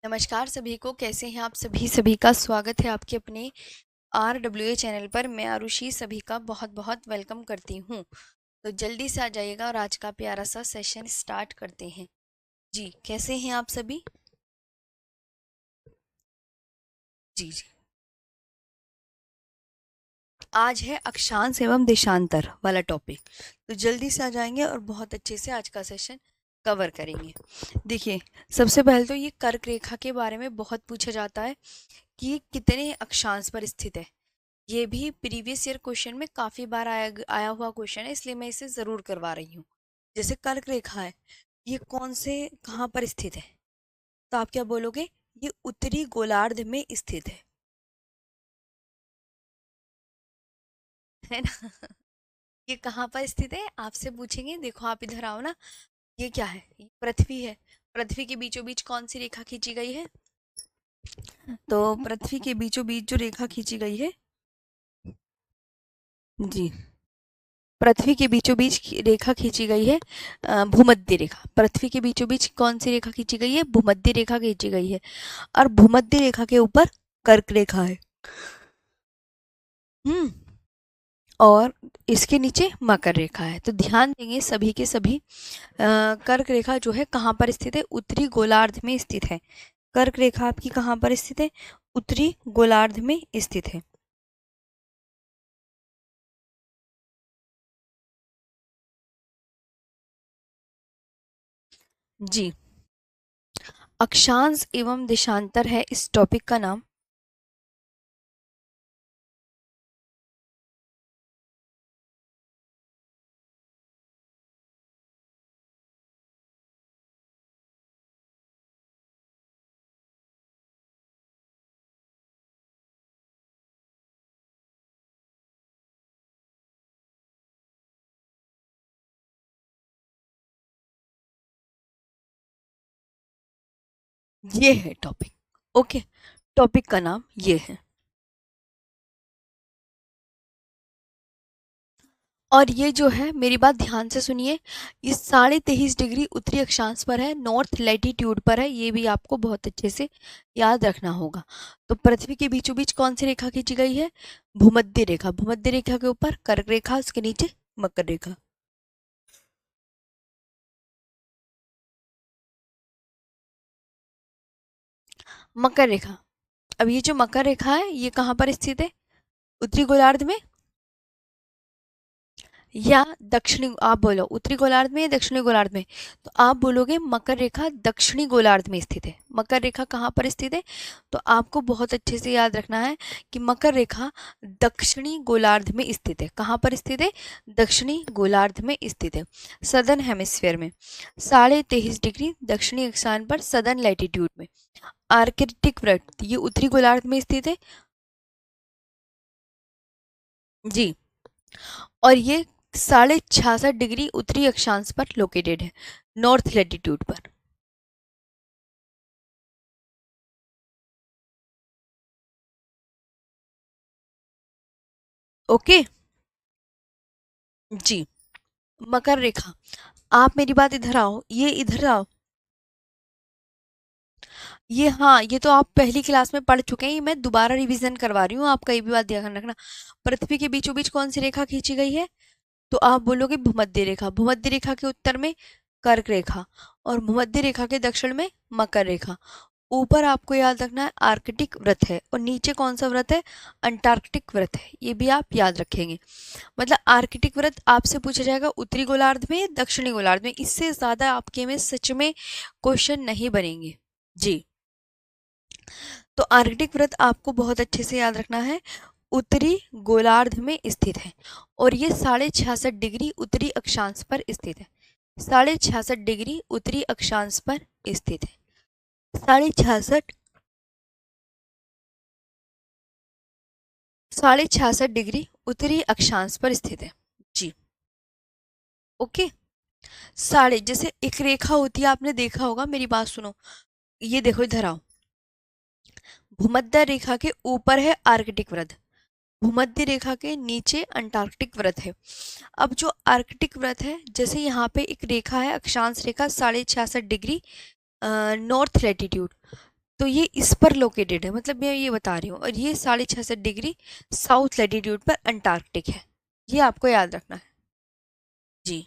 नमस्कार सभी को, कैसे हैं आप सभी का स्वागत है आपके अपने RWA चैनल पर। मैं आरुषि सभी का बहुत बहुत वेलकम करती हूँ। तो जल्दी से आ जाइएगा और आज का प्यारा सा सेशन स्टार्ट करते हैं। जी, कैसे हैं आप सभी? जी जी। आज है अक्षांश एवं देशांतर वाला टॉपिक। तो जल्दी से आ जाएंगे और बहुत अच्छे से आज का सेशन कवर करेंगे। देखिए, सबसे पहले तो ये कर्क रेखा के बारे में बहुत पूछा जाता है कि ये कितने अक्षांश पर स्थित है। ये भी प्रीवियस ईयर क्वेश्चन में काफी बार आया हुआ क्वेश्चन है, इसलिए मैं इसे जरूर करवा रही हूँ। जैसे कर्क रेखा है, ये कौन से कहाँ पर स्थित है? तो आप क्या बोलोगे? ये उत्तरी गोलार्ध में स्थित है ना? ये कहाँ पर स्थित है आपसे पूछेंगे। देखो, आप इधर आओ ना। ये क्या है? ये पृथ्वी है। पृथ्वी के बीचों बीच कौन सी रेखा खींची गई है? तो पृथ्वी के बीचों बीच जो रेखा खींची गई है, जी, पृथ्वी के बीचों बीच रेखा खींची गई है भूमध्य रेखा। पृथ्वी के बीचों बीच कौन सी रेखा खींची गई है? भूमध्य रेखा खींची गई है। और भूमध्य रेखा के ऊपर कर्क रेखा है। हम्म। और इसके नीचे मकर रेखा है। तो ध्यान देंगे सभी के सभी। कर्क रेखा जो है कहाँ पर स्थित है? उत्तरी गोलार्ध में स्थित है। कर्क रेखा आपकी कहाँ पर स्थित है? उत्तरी गोलार्ध में स्थित है। जी, अक्षांश एवं देशांतर है इस टॉपिक का नाम। ये है टॉपिक। ओके, टॉपिक का नाम ये है। और ये जो है, मेरी बात ध्यान से सुनिए, ये 23.5 डिग्री उत्तरी अक्षांश पर है, नॉर्थ लैटिट्यूड पर है। ये भी आपको बहुत अच्छे से याद रखना होगा। तो पृथ्वी के बीचों बीच कौन सी रेखा खींची गई है? भूमध्य रेखा। भूमध्य रेखा के ऊपर कर्क रेखा, उसके नीचे मकर रेखा। मकर रेखा। अब ये जो मकर रेखा है, ये कहाँ पर स्थित है? उत्तरी गोलार्ध में या दक्षिणी? आप बोलो उत्तरी गोलार्ध में या दक्षिणी गोलार्ध में? तो आप बोलोगे मकर रेखा दक्षिणी गोलार्ध में स्थित है। मकर रेखा कहाँ पर स्थित है? तो आपको बहुत अच्छे से याद रखना है कि मकर रेखा दक्षिणी गोलार्ध में स्थित है। कहाँ पर स्थित है? दक्षिणी गोलार्ध में स्थित है, सदर्न हेमिस्फीयर में। 23.5 डिग्री दक्षिणी अक्षांश पर, सदर्न लैटिट्यूड में। आर्कटिक वृत्त ये उत्तरी गोलार्ध में स्थित है। जी। और ये 66.5 डिग्री उत्तरी अक्षांश पर लोकेटेड है, नॉर्थ लैटिट्यूड पर। ओके। जी, मकर रेखा। आप मेरी बात, इधर आओ, ये इधर आओ। ये, हाँ, ये तो आप पहली क्लास में पढ़ चुके हैं। ये मैं दोबारा रिवीजन करवा रही हूँ, आपका ये भी बात ध्यान रखना। पृथ्वी के बीचों बीच कौन सी रेखा खींची गई है? तो आप बोलोगे भूमध्य रेखा। भूमध्य रेखा के उत्तर में कर्क रेखा, और भूमध्य रेखा के दक्षिण में मकर रेखा। ऊपर आपको याद रखना है आर्कटिक व्रत है, और नीचे कौन सा व्रत है? अंटार्कटिक व्रत है। ये भी आप याद रखेंगे। मतलब आर्कटिक व्रत आपसे पूछा जाएगा उत्तरी गोलार्ध में, दक्षिणी गोलार्ध में। इससे ज्यादा आपके में सच में क्वेश्चन नहीं बनेंगे। जी। तो आर्कटिक व्रत आपको बहुत अच्छे से याद रखना है, उत्तरी गोलार्ध में स्थित है। और ये 66.5 डिग्री उत्तरी अक्षांश पर स्थित है। 66.5 डिग्री उत्तरी अक्षांश पर स्थित है। 66 66.5 डिग्री उत्तरी अक्षांश पर स्थित है। जी। ओके। साढ़े, जैसे एक रेखा होती है, आपने देखा होगा, मेरी बात सुनो। ये देखो, इधर आओ। भूमध्य रेखा के ऊपर है आर्कटिक वृत्त, भूमध्य रेखा के नीचे अंटार्कटिक व्रत है। अब जो आर्कटिक व्रत है, जैसे यहाँ पे एक रेखा है, अक्षांश रेखा 66.5 डिग्री नॉर्थ लैटिट्यूड। तो ये इस पर लोकेटेड है, मतलब मैं ये बता रही हूँ। और ये 66.5 डिग्री साउथ लैटिट्यूड पर अंटार्कटिक है। ये आपको याद रखना है जी।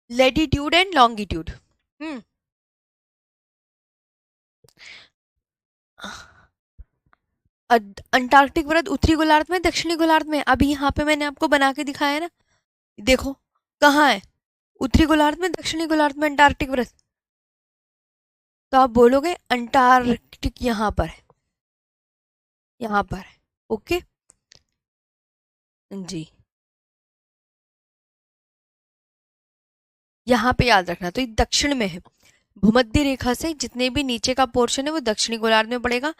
Latitude and longitude. Hmm. Antarctic व्रत उत्तरी गोलार्ध में, दक्षिणी गोलार्ध में, अभी यहाँ पे मैंने आपको बना के दिखाया है ना, देखो कहाँ है, उत्तरी गोलार्ध में, दक्षिणी गोलार्ध में अंटार्कटिक व्रत। तो आप बोलोगे अंटार्कटिक यहाँ पर है, यहाँ पर है। ओके जी, यहाँ पे याद रखना। तो ये दक्षिण में है, भूमध्य रेखा से जितने भी नीचे का पोर्शन है वो दक्षिणी गोलार्ध में पड़ेगा,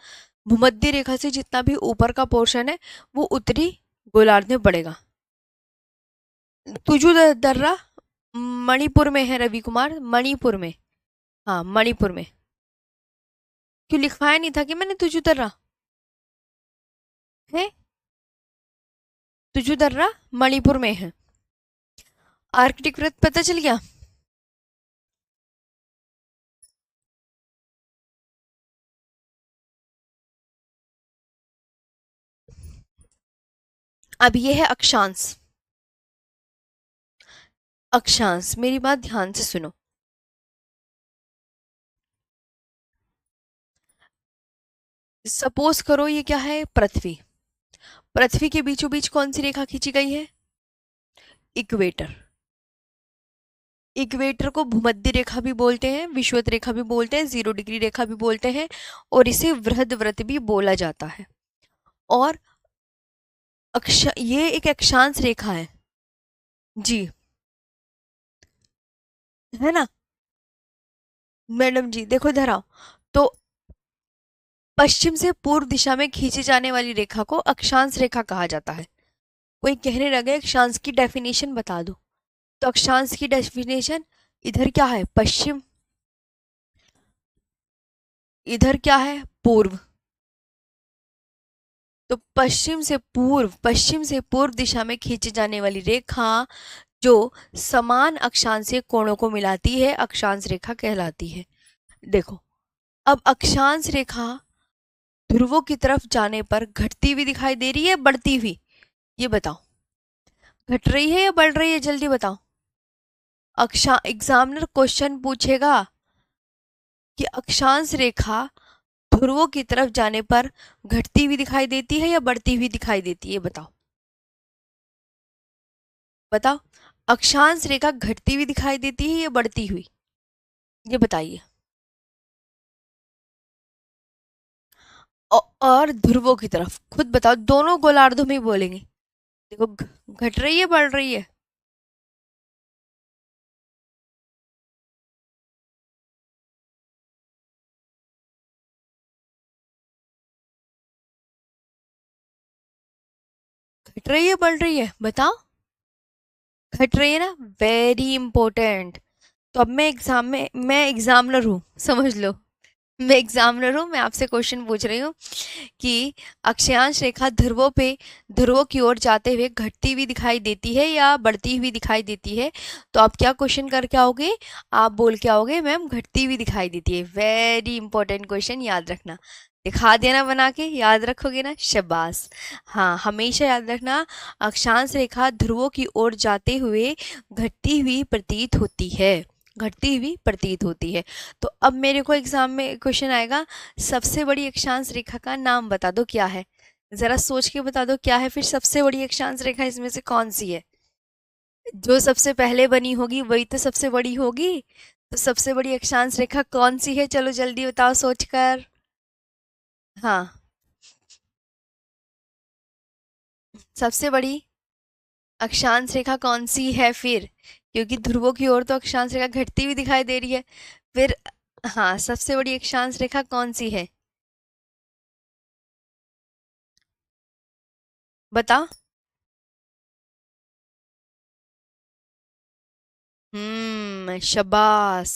भूमध्य रेखा से जितना भी ऊपर का पोर्शन है वो उत्तरी गोलार्ध में पड़ेगा। तुजु दर्रा मणिपुर में है रवि कुमार, मणिपुर में। हाँ मणिपुर में। क्यों लिखवाया नहीं था कि मैंने तुजु दर्रा है? तुजु दर्रा मणिपुर में है। आर्कटिक व्रत पता चल गया। अब ये है अक्षांश। अक्षांश, मेरी बात ध्यान से सुनो। सपोज करो ये क्या है, पृथ्वी। पृथ्वी के बीचों बीच कौन सी रेखा खींची गई है? इक्वेटर। इक्वेटर को भूमध्य रेखा भी बोलते हैं, विषुवत रेखा भी बोलते हैं, 0 डिग्री रेखा भी बोलते हैं, और इसे वृहद व्रत भी बोला जाता है। और ये एक अक्षांश रेखा है जी, है ना मैडम जी? देखो इधर आओ। तो पश्चिम से पूर्व दिशा में खींची जाने वाली रेखा को अक्षांश रेखा कहा जाता है। कोई कहने लगे अक्षांश की डेफिनेशन बता दो, तो अक्षांश की डेफिनेशन, इधर क्या है पश्चिम, इधर क्या है पूर्व। तो पश्चिम से पूर्व दिशा में खींची जाने वाली रेखा जो समान अक्षांशीय कोणों को मिलाती है अक्षांश रेखा कहलाती है। देखो, अब अक्षांश रेखा ध्रुवों की तरफ जाने पर घटती हुई दिखाई दे रही है, बढ़ती हुई? ये बताओ, घट रही है या बढ़ रही है, जल्दी बताओ। एग्जामिनर क्वेश्चन पूछेगा कि अक्षांश रेखा ध्रुवों की तरफ जाने पर घटती हुई दिखाई देती है या बढ़ती हुई दिखाई देती है, बताओ बताओ। अक्षांश रेखा घटती हुई दिखाई देती है या बढ़ती हुई, ये बताइए। और ध्रुवों की तरफ खुद बताओ, दोनों गोलार्धों में ही बोलेंगे। देखो घट रही है बढ़ रही है? घट रही है बढ़ रही है, बताओ। घट रही है ना, वेरी इंपॉर्टेंट। तो अब मैं एग्जामिनर हूँ, समझ लो। मैं एग्जामिनर हूँ, मैं आपसे क्वेश्चन पूछ रही हूँ कि अक्षांश रेखा ध्रुवों की ओर जाते हुए घटती हुई दिखाई देती है या बढ़ती हुई दिखाई देती है? तो आप क्या क्वेश्चन करके आओगे? आप बोल के आओगे मैम घटती हुई दिखाई देती है। वेरी इंपॉर्टेंट क्वेश्चन, याद रखना। दिखा देना बना के, याद रखोगे ना, शाबाश। हाँ हमेशा याद रखना, अक्षांश रेखा ध्रुवों की ओर जाते हुए घटती हुई प्रतीत होती है, घटती हुई प्रतीत होती है। तो अब मेरे को एग्जाम में क्वेश्चन आएगा, सबसे बड़ी अक्षांश रेखा का नाम बता दो, क्या है? जरा सोच के बता दो क्या है फिर सबसे बड़ी अक्षांश रेखा, इसमें से कौन सी है? जो सबसे पहले बनी होगी वही तो सबसे बड़ी होगी। तो सबसे बड़ी अक्षांश रेखा कौन सी है, चलो जल्दी बताओ सोचकर। हाँ, सबसे बड़ी अक्षांश रेखा कौन सी है फिर? क्योंकि ध्रुवों की ओर तो अक्षांश रेखा घटती हुई दिखाई दे रही है। फिर हाँ, सबसे बड़ी अक्षांश रेखा कौन सी है, बताओ। शाबाश।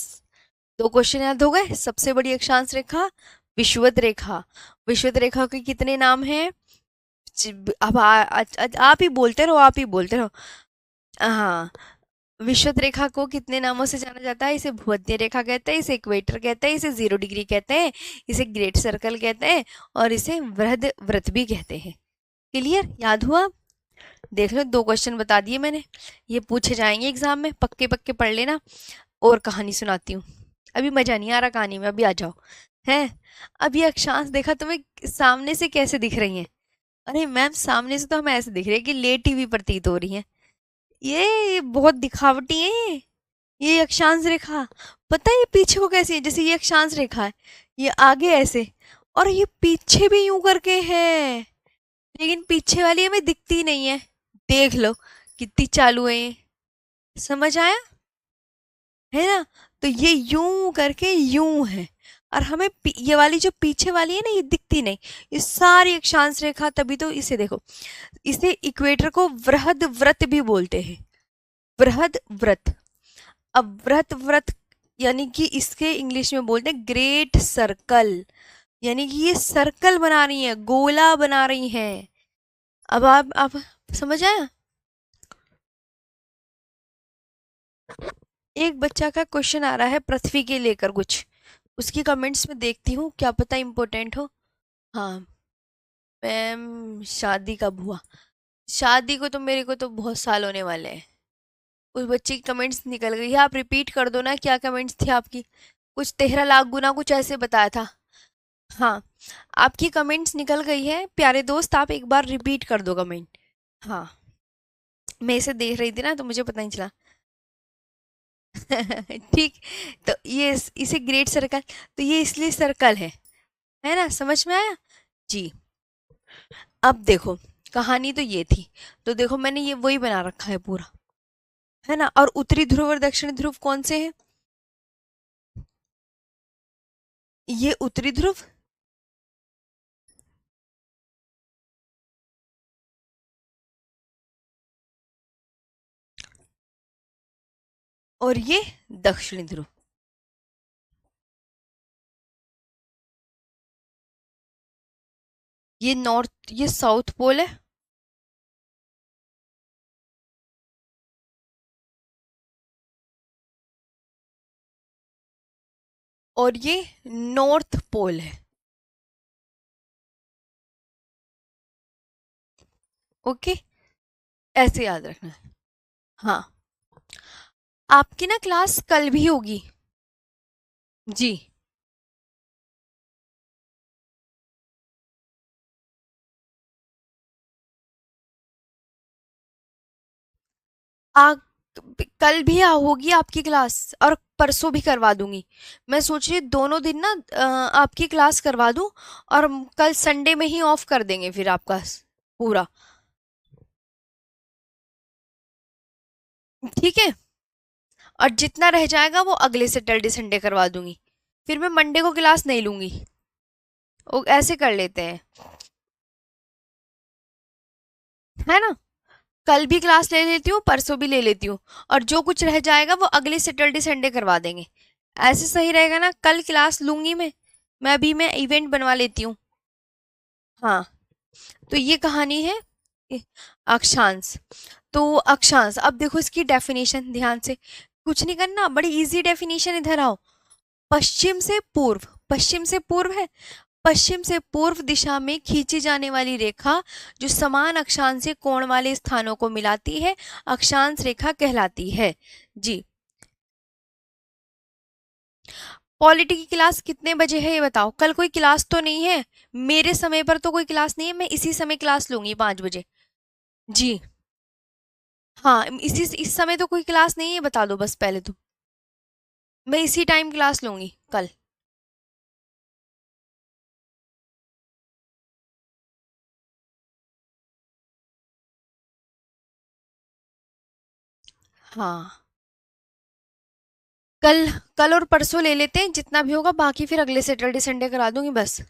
दो क्वेश्चन याद हो गए। सबसे बड़ी अक्षांश रेखा विषुवत रेखा। विषुवत रेखा के कितने नाम हैं? अब आप ही बोलते रहो, आप ही बोलते रहो। हाँ, विषुवत रेखा को कितने नामों से जाना जाता है? इसे भूमध्य रेखा कहते हैं, इसे इक्वेटर कहते हैं, इसे 0 डिग्री कहते हैं, इसे ग्रेट सर्कल कहते हैं, और इसे वृहद व्रत भी कहते हैं। क्लियर? याद हुआ? देख लो, दो क्वेश्चन बता दिए मैंने। ये पूछे जाएंगे एग्जाम में, पक्के पक्के पढ़ लेना। और कहानी सुनाती हूँ। अभी मजा नहीं आ रहा कहानी में, अभी आ जाओ। है? अब ये अक्षांश देखा तुम्हें सामने से कैसे दिख रही हैं? अरे मैम, सामने से तो हमें ऐसे दिख रही है कि लेटी हुई प्रतीत हो रही है। ये बहुत दिखावटी है ये अक्षांश रेखा। पता है ये पीछे को कैसी है? जैसे ये अक्षांश रेखा है, ये आगे ऐसे, और ये पीछे भी यूं करके है, लेकिन पीछे वाली हमें दिखती नहीं है। देख लो कितनी चालू है ये। समझ आया? है ना? तो ये यूं करके यूं है, और हमें ये वाली जो पीछे वाली है ना, ये दिखती नहीं। ये सारी अक्षांश रेखा, तभी तो इसे देखो, इसे इक्वेटर को वृहद व्रत भी बोलते हैं। वृहद व्रत। अब वृहद व्रत यानी कि इसके इंग्लिश में बोलते हैं ग्रेट सर्कल, यानी कि ये सर्कल बना रही है, गोला बना रही हैं। अब आप समझ आया? एक बच्चा का क्वेश्चन आ रहा है पृथ्वी के लेकर कुछ, उसकी कमेंट्स में देखती हूँ, क्या पता इम्पोर्टेंट हो। हाँ मैम, शादी कब हुआ? शादी को तो मेरे को तो बहुत साल होने वाले हैं। उस बच्चे की कमेंट्स निकल गई है, आप रिपीट कर दो ना, क्या कमेंट्स थी आपकी? कुछ 13 लाख गुना कुछ ऐसे बताया था। हाँ, आपकी कमेंट्स निकल गई है प्यारे दोस्त, आप एक बार रिपीट कर दो कमेंट। हाँ, मैं इसे देख रही थी ना, तो मुझे पता नहीं चला। ठीक। तो ये इसे ग्रेट सर्कल, तो ये इसलिए सर्कल है ना? समझ में आया? जी। अब देखो, कहानी तो ये थी। तो देखो, मैंने ये वही बना रखा है पूरा, है ना? और उत्तरी ध्रुव और दक्षिणी ध्रुव कौन से हैं? ये उत्तरी ध्रुव, और ये दक्षिणी ध्रुव। ये नॉर्थ, ये साउथ पोल है, और ये नॉर्थ पोल है। ओके, ऐसे याद रखना है। हाँ, आपकी ना क्लास कल भी होगी। जी। आ, कल भी होगी आपकी क्लास, और परसों भी करवा दूंगी। मैं सोच रही दोनों दिन ना आपकी क्लास करवा दूं, और कल संडे में ही ऑफ कर देंगे फिर आपका पूरा। ठीक है। और जितना रह जाएगा वो अगले सैटरडे संडे करवा दूंगी, फिर मैं मंडे को क्लास नहीं लूंगी। ऐसे कर लेते हैं, है ना? कल भी क्लास ले लेती हूँ, परसों भी ले लेती हूँ, और जो कुछ रह जाएगा वो अगले सैटरडे संडे करवा देंगे। ऐसे सही रहेगा ना? कल क्लास लूंगी मैं अभी मैं इवेंट बनवा लेती हूँ। हाँ, तो ये कहानी है ए, अक्षांश। तो अक्षांश, अब देखो इसकी डेफिनेशन ध्यान से, कुछ नहीं करना, बड़ी इजी डेफिनेशन। इधर आओ। पश्चिम से पूर्व, पश्चिम से पूर्व है, पश्चिम से पूर्व दिशा में खींची जाने वाली रेखा जो समान अक्षांशीय कोण वाले स्थानों को मिलाती है, अक्षांश रेखा कहलाती है। जी। पॉलिटी की क्लास कितने बजे है ये बताओ? कल कोई क्लास तो नहीं है? मेरे समय पर तो कोई क्लास नहीं है, मैं इसी समय क्लास लूंगी, 5 बजे। जी। हाँ, इस समय तो कोई क्लास नहीं है, बता दो बस पहले तो। मैं इसी टाइम क्लास लूंगी कल। हाँ, कल, कल और परसों ले लेते हैं जितना भी होगा, बाकी फिर अगले सैटरडे संडे करा दूंगी बस।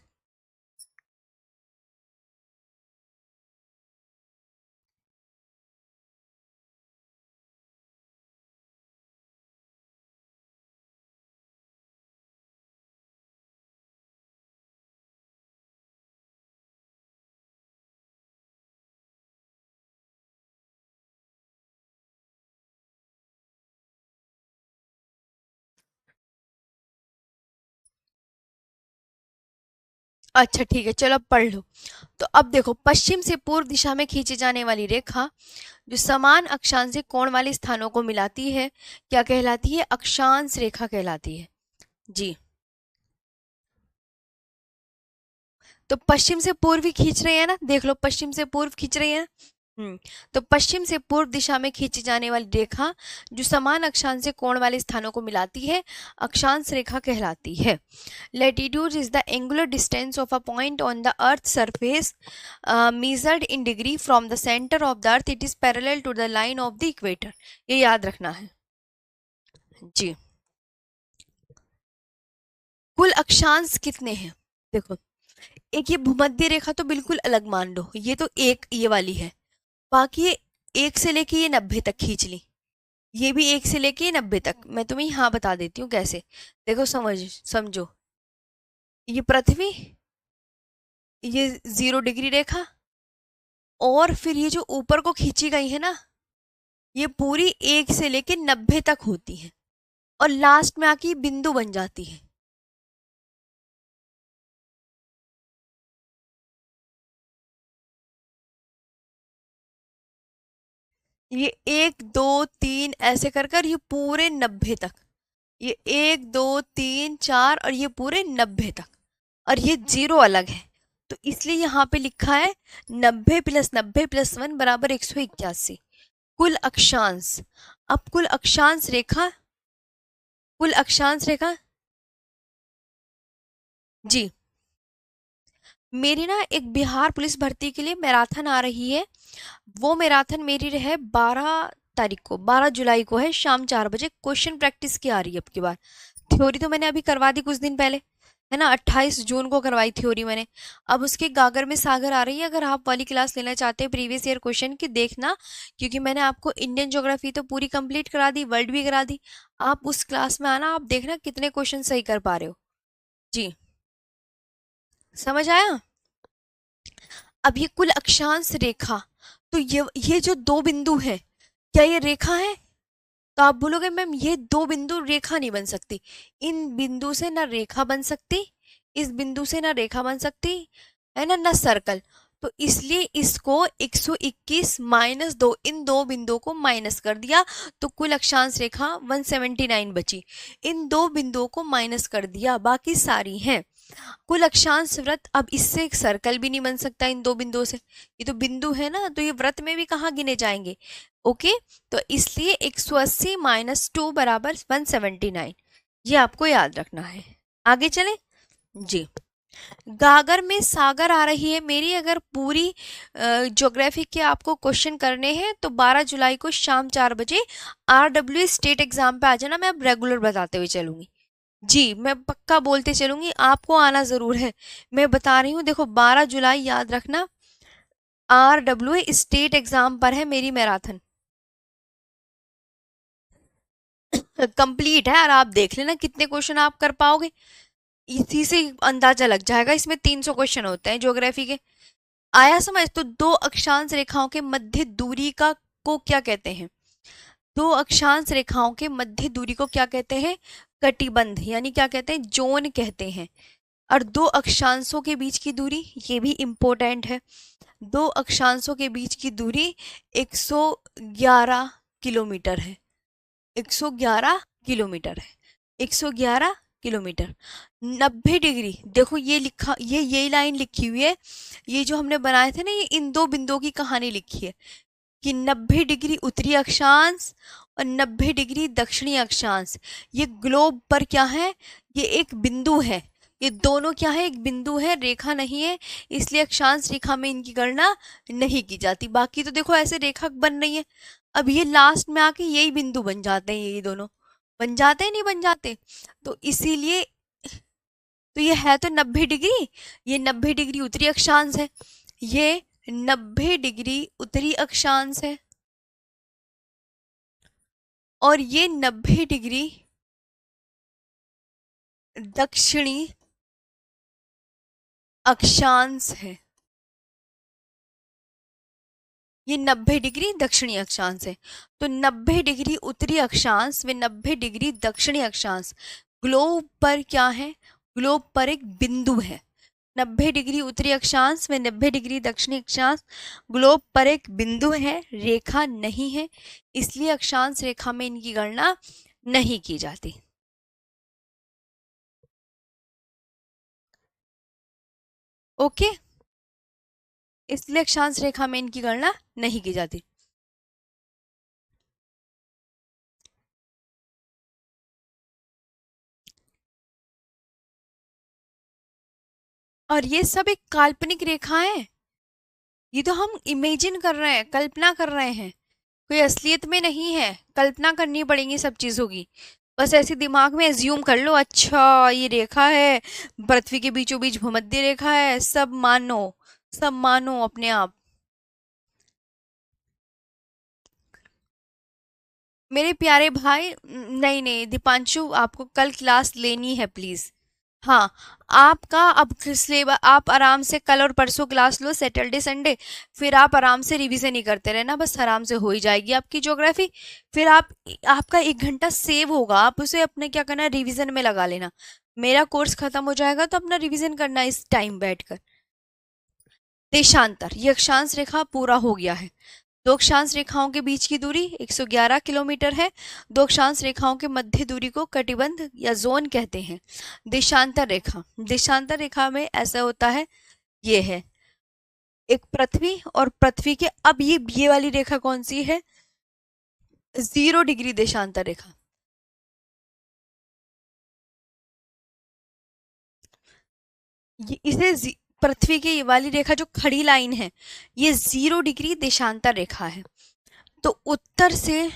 अच्छा ठीक है, चलो अब पढ़ लो। तो अब देखो, पश्चिम से पूर्व दिशा में खींची जाने वाली रेखा जो समान अक्षांश से कोण वाले स्थानों को मिलाती है क्या कहलाती है? अक्षांश रेखा कहलाती है जी। तो पश्चिम से पूर्व ही खींच रहे हैं ना, देख लो, पश्चिम से पूर्व खींच रहे हैं। तो पश्चिम से पूर्व दिशा में खींची जाने वाली रेखा जो समान अक्षांश से कोण वाले स्थानों को मिलाती है अक्षांश रेखा कहलाती है। Latitude is the angular distance of a point on the earth's surface measured in degree from the center of the earth. It is parallel to the line of the equator. ये याद रखना है जी। कुल अक्षांश कितने हैं? देखो, एक ये भूमध्य रेखा तो बिल्कुल अलग मान लो, ये तो एक ये वाली है। बाकी ये 1 से लेके ये 90 तक खींच ली, ये भी 1 से लेके 90 तक। मैं तुम्हें यहाँ बता देती हूँ कैसे। देखो, समझो, ये पृथ्वी, ये 0 डिग्री रेखा, और फिर ये जो ऊपर को खींची गई है ना, ये पूरी 1 से लेके 90 तक होती है, और लास्ट में आके बिंदु बन जाती है। ये 1 2 3 ऐसे कर कर ये पूरे 90 तक, ये 1 2 3 4 और ये पूरे 90 तक, और ये 0 अलग है। तो इसलिए यहाँ पे लिखा है 90 + 90 + 1 बराबर 181 कुल अक्षांश। अब कुल अक्षांश रेखा, कुल अक्षांश रेखा जी। मेरी ना एक बिहार पुलिस भर्ती के लिए मैराथन आ रही है, वो मैराथन मेरी है 12 तारीख को, 12 जुलाई को है, शाम 4 बजे। क्वेश्चन प्रैक्टिस की आ रही है अब की बार। थ्योरी तो मैंने अभी करवा दी कुछ दिन पहले, है ना, 28 जून को करवाई थ्योरी मैंने। अब उसके गागर में सागर आ रही है। अगर आप वाली क्लास लेना चाहते हैं प्रीवियस ईयर क्वेश्चन की, देखना, क्योंकि मैंने आपको इंडियन ज्योग्राफी तो पूरी कंप्लीट करा दी, वर्ल्ड भी करा दी। आप उस क्लास में आना, आप देखना कितने क्वेश्चन सही कर पा रहे हो जी। समझ आया? अब ये कुल अक्षांश रेखा, तो ये जो 2 बिंदु है, क्या ये रेखा है? तो आप बोलोगे मैम ये 2 बिंदु रेखा नहीं बन सकती। इन बिंदु से ना रेखा बन सकती, इस बिंदु से ना रेखा बन सकती, है ना सर्कल। तो इसलिए इसको 121 - 2, इन 2 बिंदुओं को माइनस कर दिया, तो कुल अक्षांश रेखा 179 बची। इन 2 बिंदुओं को माइनस कर दिया, बाकी सारी हैं। कुल अक्षांश वृत्त, अब इससे एक सर्कल भी नहीं बन सकता इन 2 बिंदुओं से, ये तो बिंदु है ना, तो ये वृत्त में भी कहाँ गिने जाएंगे? ओके, तो इसलिए 180 - 2 बराबर 179, ये आपको याद रखना है। आगे चले जी। गागर में सागर आ रही है मेरी। अगर पूरी ज्योग्राफी के आपको क्वेश्चन करने हैं तो 12 जुलाई को शाम 4 बजे RW स्टेट एग्जाम पे आ जाना। मैं अब रेगुलर बताते हुए चलूंगी जी, मैं पक्का बोलते चलूंगी, आपको आना जरूर है। मैं बता रही हूँ, देखो 12 जुलाई याद रखना, RW स्टेट एग्जाम पर है मेरी मैराथन, कंप्लीट है। और आप देख लेना कितने क्वेश्चन आप कर पाओगे, इसी से अंदाजा लग जाएगा। इसमें 300 क्वेश्चन होते हैं ज्योग्राफी के। आया समझ? तो 2 अक्षांश रेखाओं के मध्य दूरी का को क्या कहते हैं? 2 अक्षांश रेखाओं के मध्य दूरी को क्या कहते हैं? कटिबंध, यानी क्या कहते हैं? जोन कहते हैं। और 2 अक्षांशों के बीच की दूरी, ये भी इंपॉर्टेंट है, 2 अक्षांशों के बीच की दूरी 111 किलोमीटर है। 111 किलोमीटर है, 111 किलोमीटर। 90 डिग्री, देखो ये लिखा, ये लाइन लिखी हुई है, ये जो हमने बनाए थे ना, ये इन 2 बिंदुओं की कहानी लिखी है कि 90 डिग्री उत्तरी अक्षांश और 90 डिग्री दक्षिणी अक्षांश। ये ग्लोब पर क्या है? ये एक बिंदु है, ये दोनों क्या है? एक बिंदु है, रेखा नहीं है, इसलिए अक्षांश रेखा में इनकी गणना नहीं की जाती। बाकी तो देखो ऐसे रेखा बन रही है। अब ये लास्ट में आके यही बिंदु बन जाते हैं, ये दोनों बन जाते हैं, नहीं बन जाते? तो इसीलिए, तो ये है तो 90 डिग्री, ये 90 डिग्री उत्तरी अक्षांश है, ये 90 डिग्री उत्तरी अक्षांश है, और ये 90 डिग्री दक्षिणी अक्षांश है। ये 90 डिग्री दक्षिणी अक्षांश है। तो 90 डिग्री उत्तरी अक्षांश व 90 डिग्री दक्षिणी अक्षांश ग्लोब पर क्या है? ग्लोब पर एक बिंदु है। 90 डिग्री उत्तरी अक्षांश में 90 डिग्री दक्षिणी अक्षांश ग्लोब पर एक बिंदु है, रेखा नहीं है, इसलिए अक्षांश रेखा में इनकी गणना नहीं की जाती। ओके, इसलिए अक्षांश रेखा में इनकी गणना नहीं की जाती। और ये सब एक काल्पनिक रेखा है, ये तो हम इमेजिन कर रहे हैं, कल्पना कर रहे हैं, कोई असलियत में नहीं है, कल्पना करनी पड़ेगी सब चीजों की। बस ऐसे दिमाग में एज्यूम कर लो, अच्छा ये रेखा है, पृथ्वी के बीचों बीच भूमध्य रेखा है, सब मानो, सब मानो अपने आप। मेरे प्यारे भाई, नहीं नहीं दीपांशु, आपको कल क्लास लेनी है प्लीज। हाँ, आपका अब सिलेबस, आप आराम से कल और परसों क्लास लो, सैटरडे संडे, फिर आप आराम से रिवीजन ही करते रहना, बस आराम से हो ही जाएगी आपकी ज्योग्राफी। फिर आपका 1 घंटा सेव होगा, आप उसे अपने क्या करना, रिवीजन में लगा लेना। मेरा कोर्स खत्म हो जाएगा तो अपना रिवीजन करना इस टाइम बैठकर। देशांतर, ये अक्षांश रेखा पूरा हो गया है। दो अक्षांश रेखाओं के बीच की दूरी 111 किलोमीटर है। दो अक्षांश रेखाओं के मध्य दूरी को कटिबंध या जोन कहते हैं। देशांतर रेखा, देशांतर रेखा में ऐसा होता है, ये है एक पृथ्वी और पृथ्वी के, अब ये वाली रेखा कौन सी है, 0 डिग्री देशांतर रेखा। पृथ्वी की ये वाली रेखा जो खड़ी लाइन है, ये 0 डिग्री देशांतर रेखा है। तो उत्तर से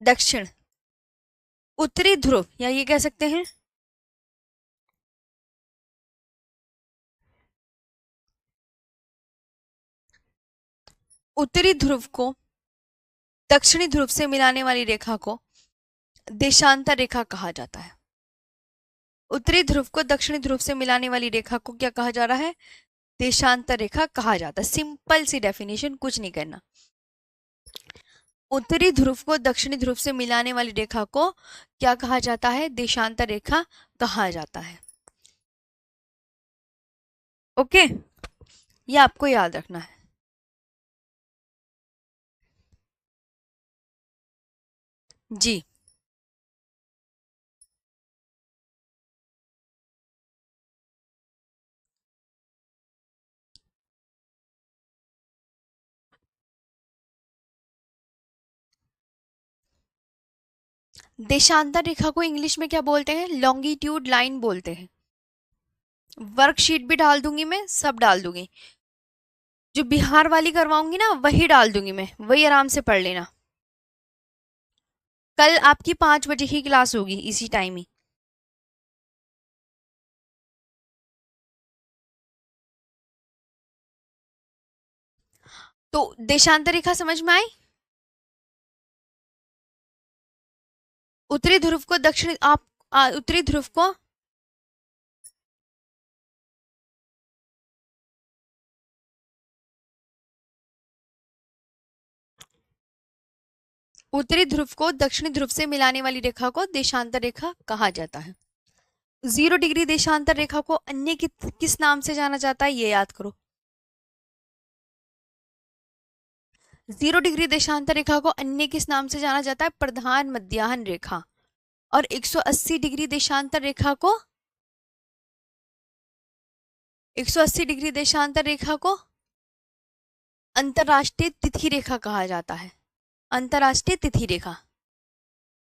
दक्षिण, उत्तरी ध्रुव, या ये कह सकते हैं उत्तरी ध्रुव को दक्षिणी ध्रुव से मिलाने वाली रेखा को देशांतर रेखा कहा जाता है। उत्तरी ध्रुव को दक्षिणी ध्रुव से मिलाने वाली रेखा को क्या कहा जा रहा है, देशांतर रेखा कहा जाता है। सिंपल सी डेफिनेशन, कुछ नहीं करना। उत्तरी ध्रुव को दक्षिणी ध्रुव से मिलाने वाली रेखा को क्या कहा जाता है, देशांतर रेखा कहा जाता है। ओके, ये आपको याद रखना है। जी, देशांतर रेखा को इंग्लिश में क्या बोलते हैं, लॉन्गिट्यूड लाइन बोलते हैं। वर्कशीट भी डाल दूंगी मैं, सब डाल दूंगी, जो बिहार वाली करवाऊंगी ना वही डाल दूंगी मैं, वही आराम से पढ़ लेना। कल आपकी 5 बजे ही क्लास होगी, इसी टाइम ही। तो देशांतर रेखा समझ में आई। उत्तरी ध्रुव को दक्षिण आप उत्तरी ध्रुव को, उत्तरी ध्रुव को दक्षिणी ध्रुव से मिलाने वाली रेखा को देशांतर रेखा कहा जाता है। 0 डिग्री देशांतर रेखा को अन्य किस नाम से जाना जाता है, ये याद करो। 0 डिग्री देशांतर रेखा को अन्य किस नाम से जाना जाता है, प्रधान मध्याह्न रेखा। और 180 डिग्री देशांतर रेखा को, 180 डिग्री देशांतर रेखा को अंतरराष्ट्रीय तिथि रेखा कहा जाता है। अंतरराष्ट्रीय तिथि रेखा।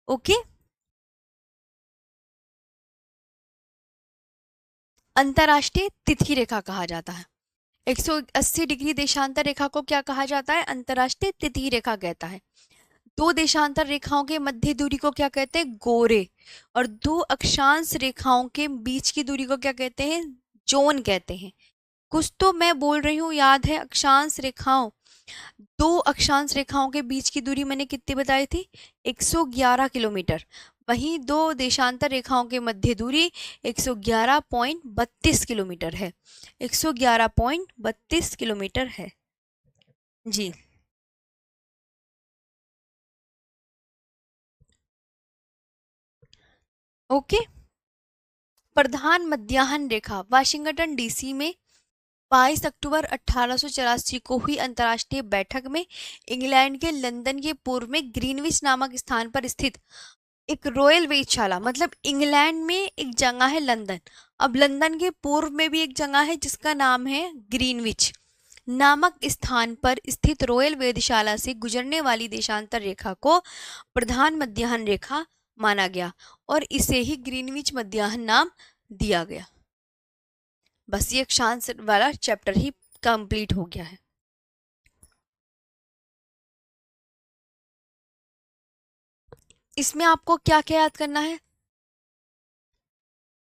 ओके, अंतरराष्ट्रीय तिथि रेखा कहा जाता है। 180 डिग्री देशांतर रेखा को क्या कहा जाता है, अंतरराष्ट्रीय तिथि रेखा कहता है। दो देशांतर रेखाओं के मध्य दूरी को क्या कहते हैं, गोरे। और दो अक्षांश रेखाओं के बीच की दूरी को क्या कहते हैं, जोन कहते हैं। कुछ तो मैं बोल रही हूँ याद है, अक्षांश रेखाओं, दो अक्षांश रेखाओं के बीच की दूरी मैंने कितनी बताई थी, 111 किलोमीटर। वहीं दो देशांतर रेखाओं के मध्य दूरी 111.32 किलोमीटर है। 111.32 किलोमीटर है। जी, ओके, प्रधान मध्याह्न रेखा वाशिंगटन डीसी में 22 अक्टूबर 1884 को हुई अंतर्राष्ट्रीय बैठक में इंग्लैंड के लंदन के पूर्व में ग्रीनविच नामक स्थान पर स्थित एक रॉयल वेधशाला, मतलब इंग्लैंड में एक जगह है लंदन, अब लंदन के पूर्व में भी एक जगह है जिसका नाम है ग्रीनविच नामक स्थान पर स्थित रॉयल वेधशाला से गुजरने वाली देशांतर रेखा को प्रधान मध्याह्न रेखा माना गया और इसे ही ग्रीनविच मध्याह्न नाम दिया गया। बस ये अक्षांश वाला चैप्टर ही कंप्लीट हो गया है। इसमें आपको क्या क्या याद करना है?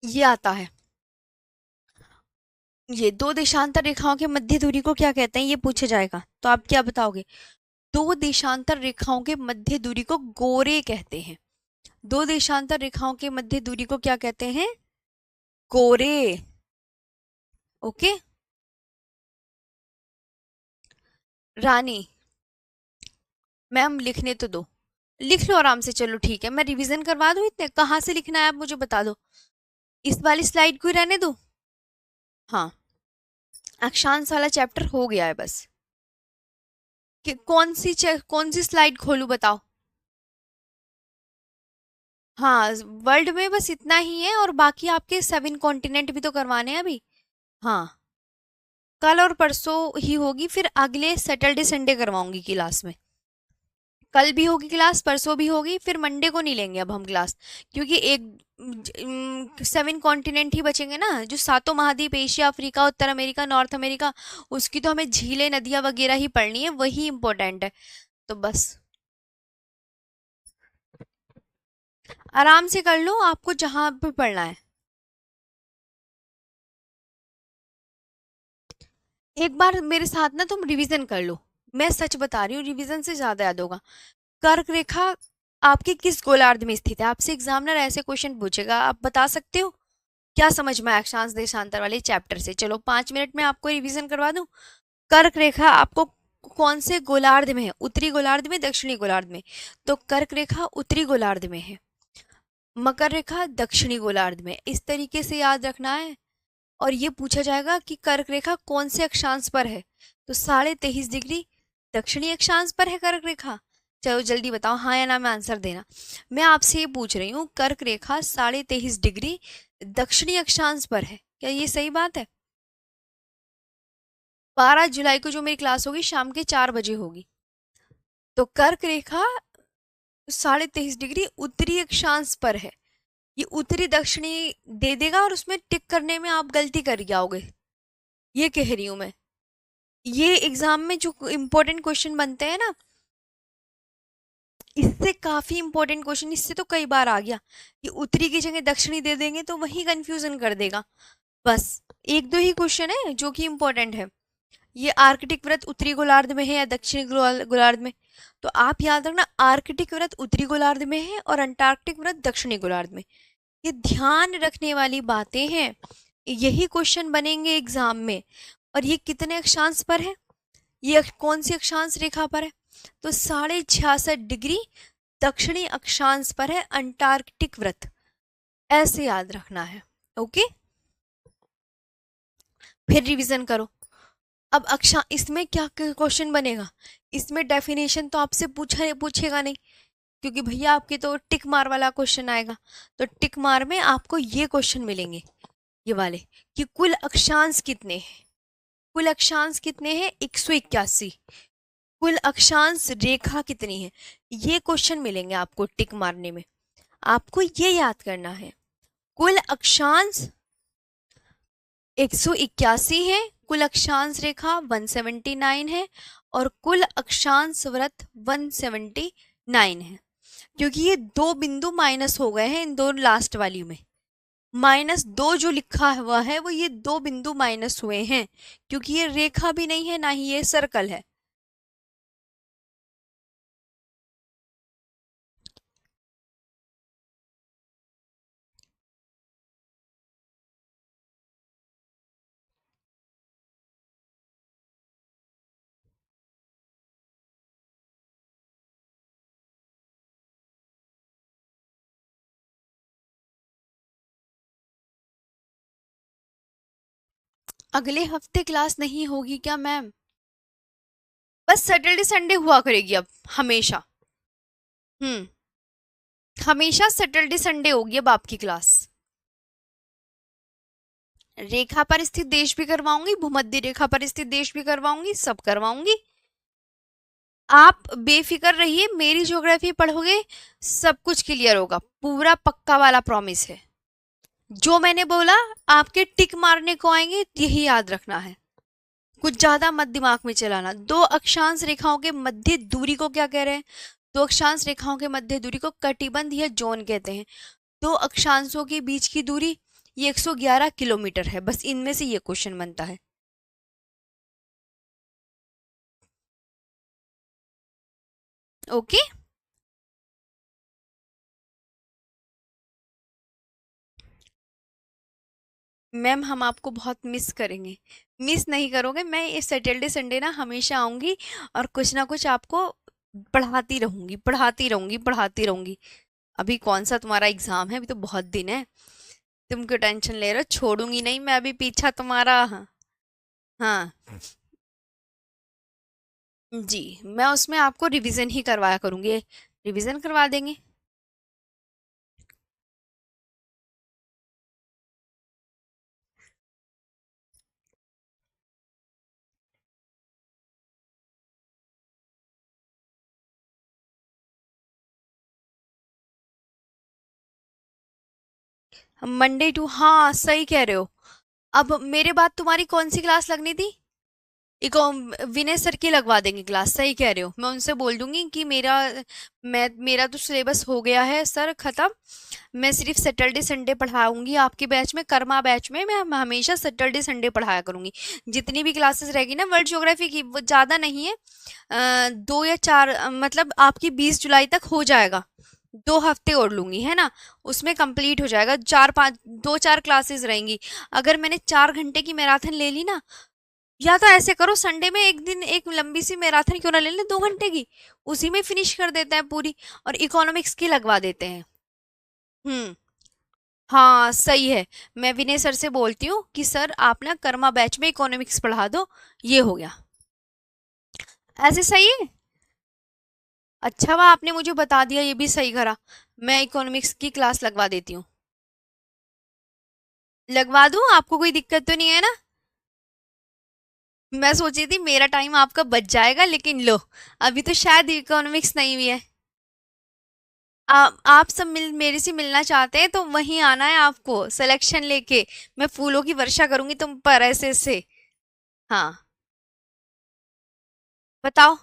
ये आता है, ये दो देशांतर रेखाओं के मध्य दूरी को क्या कहते हैं, ये पूछा जाएगा तो आप क्या बताओगे? दो देशांतर रेखाओं के मध्य दूरी को गोरे कहते हैं। दो देशांतर रेखाओं के मध्य दूरी को क्या कहते हैं? गोरे। ओके। रानी, मैम लिखने तो दो, लिख लो आराम से। चलो ठीक है, मैं रिवीजन करवा दूं। इतने कहाँ से लिखना है आप मुझे बता दो। इस वाली स्लाइड को ही रहने दो। हाँ, अक्षांश वाला चैप्टर हो गया है बस। कि कौन सी स्लाइड खोलूं बताओ। हाँ, वर्ल्ड में बस इतना ही है और बाकी आपके 7 कॉन्टिनेंट भी तो करवाने हैं अभी। हाँ, कल और परसों ही होगी, फिर अगले सैटरडे संडे करवाऊंगी क्लास में। कल भी होगी क्लास, परसों भी होगी, फिर मंडे को नहीं लेंगे अब हम क्लास, क्योंकि 7 कॉन्टिनेंट ही बचेंगे ना, जो सातों महाद्वीप, एशिया, अफ्रीका, उत्तर अमेरिका, नॉर्थ अमेरिका, उसकी तो हमें झीलें, नदियां वगैरह ही पढ़नी है, वही इंपॉर्टेंट है। तो बस आराम से कर लो, आपको जहां पे पढ़ना है। एक बार मेरे साथ ना तुम रिवीजन कर लो, मैं सच बता रही हूँ, रिवीजन से ज्यादा याद होगा। कर्क रेखा आपके किस गोलार्ध में स्थित है? आपसे एग्जामिनर ऐसे क्वेश्चन पूछेगा, आप बता सकते हो? क्या समझ में आया अक्षांश देशांतर वाले चैप्टर से? चलो 5 मिनट में आपको रिवीजन करवा दूं। कर्क रेखा आपको कौन से गोलार्ध में है? उत्तरी गोलार्ध में, दक्षिणी गोलार्ध में? तो कर्क रेखा उत्तरी गोलार्ध में है, मकर रेखा दक्षिणी गोलार्ध में। इस तरीके से याद रखना है। और ये पूछा जाएगा कि कर्क रेखा कौन से अक्षांश पर है, तो 23.5 डिग्री दक्षिणी अक्षांश पर है कर्क रेखा। चलो जल्दी बताओ, हाँ या ना में आंसर देना। मैं आपसे ये पूछ रही हूँ, कर्क रेखा 23.5 डिग्री दक्षिणी अक्षांश पर है, क्या ये सही बात है? 12 जुलाई को जो मेरी क्लास होगी शाम के 4 बजे होगी। तो कर्क रेखा 23.5 डिग्री उत्तरी अक्षांश पर है। ये उत्तरी दक्षिणी दे देगा और उसमें टिक करने में आप गलती कर जाओगे, ये कह रही हूं मैं। ये एग्जाम में जो इंपॉर्टेंट क्वेश्चन बनते हैं ना, इससे काफी इंपॉर्टेंट क्वेश्चन, इससे तो कई बार आ गया कि उत्तरी की जगह दक्षिणी दे देंगे तो वही कंफ्यूजन कर देगा। बस एक दो ही क्वेश्चन है जो कि इंपॉर्टेंट है। ये आर्कटिक वृत्त उत्तरी गोलार्ध में है या दक्षिणी गोलार्ध में? तो आप याद रखना, आर्कटिक वृत्त उत्तरी गोलार्ध में है और अंटार्कटिक वृत्त दक्षिणी गोलार्ध में। ये ध्यान रखने वाली बातें हैं, यही क्वेश्चन बनेंगे एग्जाम में। और ये कितने अक्षांश पर है, ये कौन सी अक्षांश रेखा पर है? तो 66.5 डिग्री दक्षिणी अक्षांश पर है अंटार्कटिक वृत्त, ऐसे याद रखना है। ओके, फिर रिवीजन करो। अब इसमें क्या क्वेश्चन बनेगा? इसमें डेफिनेशन तो आपसे पूछेगा नहीं, क्योंकि भैया आपके तो टिक मार वाला क्वेश्चन आएगा। तो टिक मार में आपको ये क्वेश्चन मिलेंगे, ये वाले, कि कुल अक्षांश कितने हैं? कुल अक्षांश कितने हैं? 181। कुल अक्षांश रेखा कितनी है? ये क्वेश्चन मिलेंगे आपको टिक मारने में। आपको ये याद करना है, कुल अक्षांश 181 है, कुल अक्षांश रेखा 179 है और कुल अक्षांश वृत्त 179 है। क्योंकि ये दो बिंदु माइनस हो गए हैं इन दो लास्ट वाली में, -2 जो लिखा हुआ है वो ये दो बिंदु माइनस हुए हैं, क्योंकि ये रेखा भी नहीं है ना ही ये सर्कल है। अगले हफ्ते क्लास नहीं होगी क्या मैम? बस सैटरडे संडे हुआ करेगी अब, हमेशा। हम्म। हमेशा सैटरडे संडे होगी अब आपकी क्लास। रेखा पर स्थित देश भी करवाऊंगी, भूमध्य रेखा पर स्थित देश भी करवाऊंगी, सब करवाऊंगी। आप बेफिक्र रहिए, मेरी ज्योग्राफी पढ़ोगे सब कुछ क्लियर होगा, पूरा पक्का वाला प्रॉमिस है। जो मैंने बोला आपके टिक मारने को आएंगे, यही याद रखना है। कुछ ज्यादा मत दिमाग में चलाना। दो अक्षांश रेखाओं के मध्य दूरी को क्या कह रहे हैं? दो अक्षांश रेखाओं के मध्य दूरी को कटिबंध या जोन कहते हैं। दो अक्षांशों के बीच की दूरी ये 111 किलोमीटर है। बस इनमें से ये क्वेश्चन बनता है। ओके। मैम हम आपको बहुत मिस करेंगे। मिस नहीं करोगे, मैं इस सैटरडे संडे ना हमेशा आऊंगी और कुछ ना कुछ आपको पढ़ाती रहूंगी, पढ़ाती रहूंगी, पढ़ाती रहूंगी। अभी कौन सा तुम्हारा एग्जाम है? अभी तो बहुत दिन है। तुम क्यों टेंशन ले रहे हो? छोड़ूंगी नहीं मैं अभी पीछा तुम्हारा। हाँ। हाँ जी। मैं उसमें आपको रिवीजन ही करवाया करूंगी। रिवीजन करवा देंगे। मंडे टू, हाँ सही कह रहे हो। अब मेरे बाद तुम्हारी कौन सी क्लास लगनी थी? इको विनय सर की लगवा देंगे क्लास। सही कह रहे हो। मैं उनसे बोल दूंगी कि मेरा तो सिलेबस हो गया है सर खत्म। मैं सिर्फ सैटरडे संडे पढ़ाऊंगी आपके बैच में, कर्मा बैच में मैं हमेशा सैटरडे संडे पढ़ाया करूंगी। जितनी भी क्लासेस रहेगी ना वर्ल्ड ज्योग्राफी की, वो ज़्यादा नहीं है। 2 या 4, मतलब आपकी 20 जुलाई तक हो जाएगा। 2 हफ्ते और लूंगी है ना, उसमें कंप्लीट हो जाएगा। 4-5, 2-4 क्लासेस रहेंगी। अगर मैंने 4 घंटे की मैराथन ले ली ना, या तो ऐसे करो संडे में एक दिन एक लंबी सी मैराथन क्यों ना ले लें 2 घंटे की, उसी में फिनिश कर देते हैं पूरी। और इकोनॉमिक्स की लगवा देते हैं। हम्म। हाँ सही है। मैं विनय सर से बोलती हूँ कि सर आप ना कर्मा बैच में इकोनॉमिक्स पढ़ा दो। ये हो गया। ऐसे सही है। अच्छा हुआ आपने मुझे बता दिया, ये भी सही करा। मैं इकोनॉमिक्स की क्लास लगवा देती हूँ। लगवा दूँ? आपको कोई दिक्कत तो नहीं है ना? मैं सोची थी मेरा टाइम आपका बच जाएगा, लेकिन लो, अभी तो शायद इकोनॉमिक्स नहीं भी है। आप सब मेरे से मिलना चाहते हैं तो वहीं आना है आपको सिलेक्शन लेके। मैं फूलों की वर्षा करूंगी तुम पर ऐसे से। हाँ। बताओ।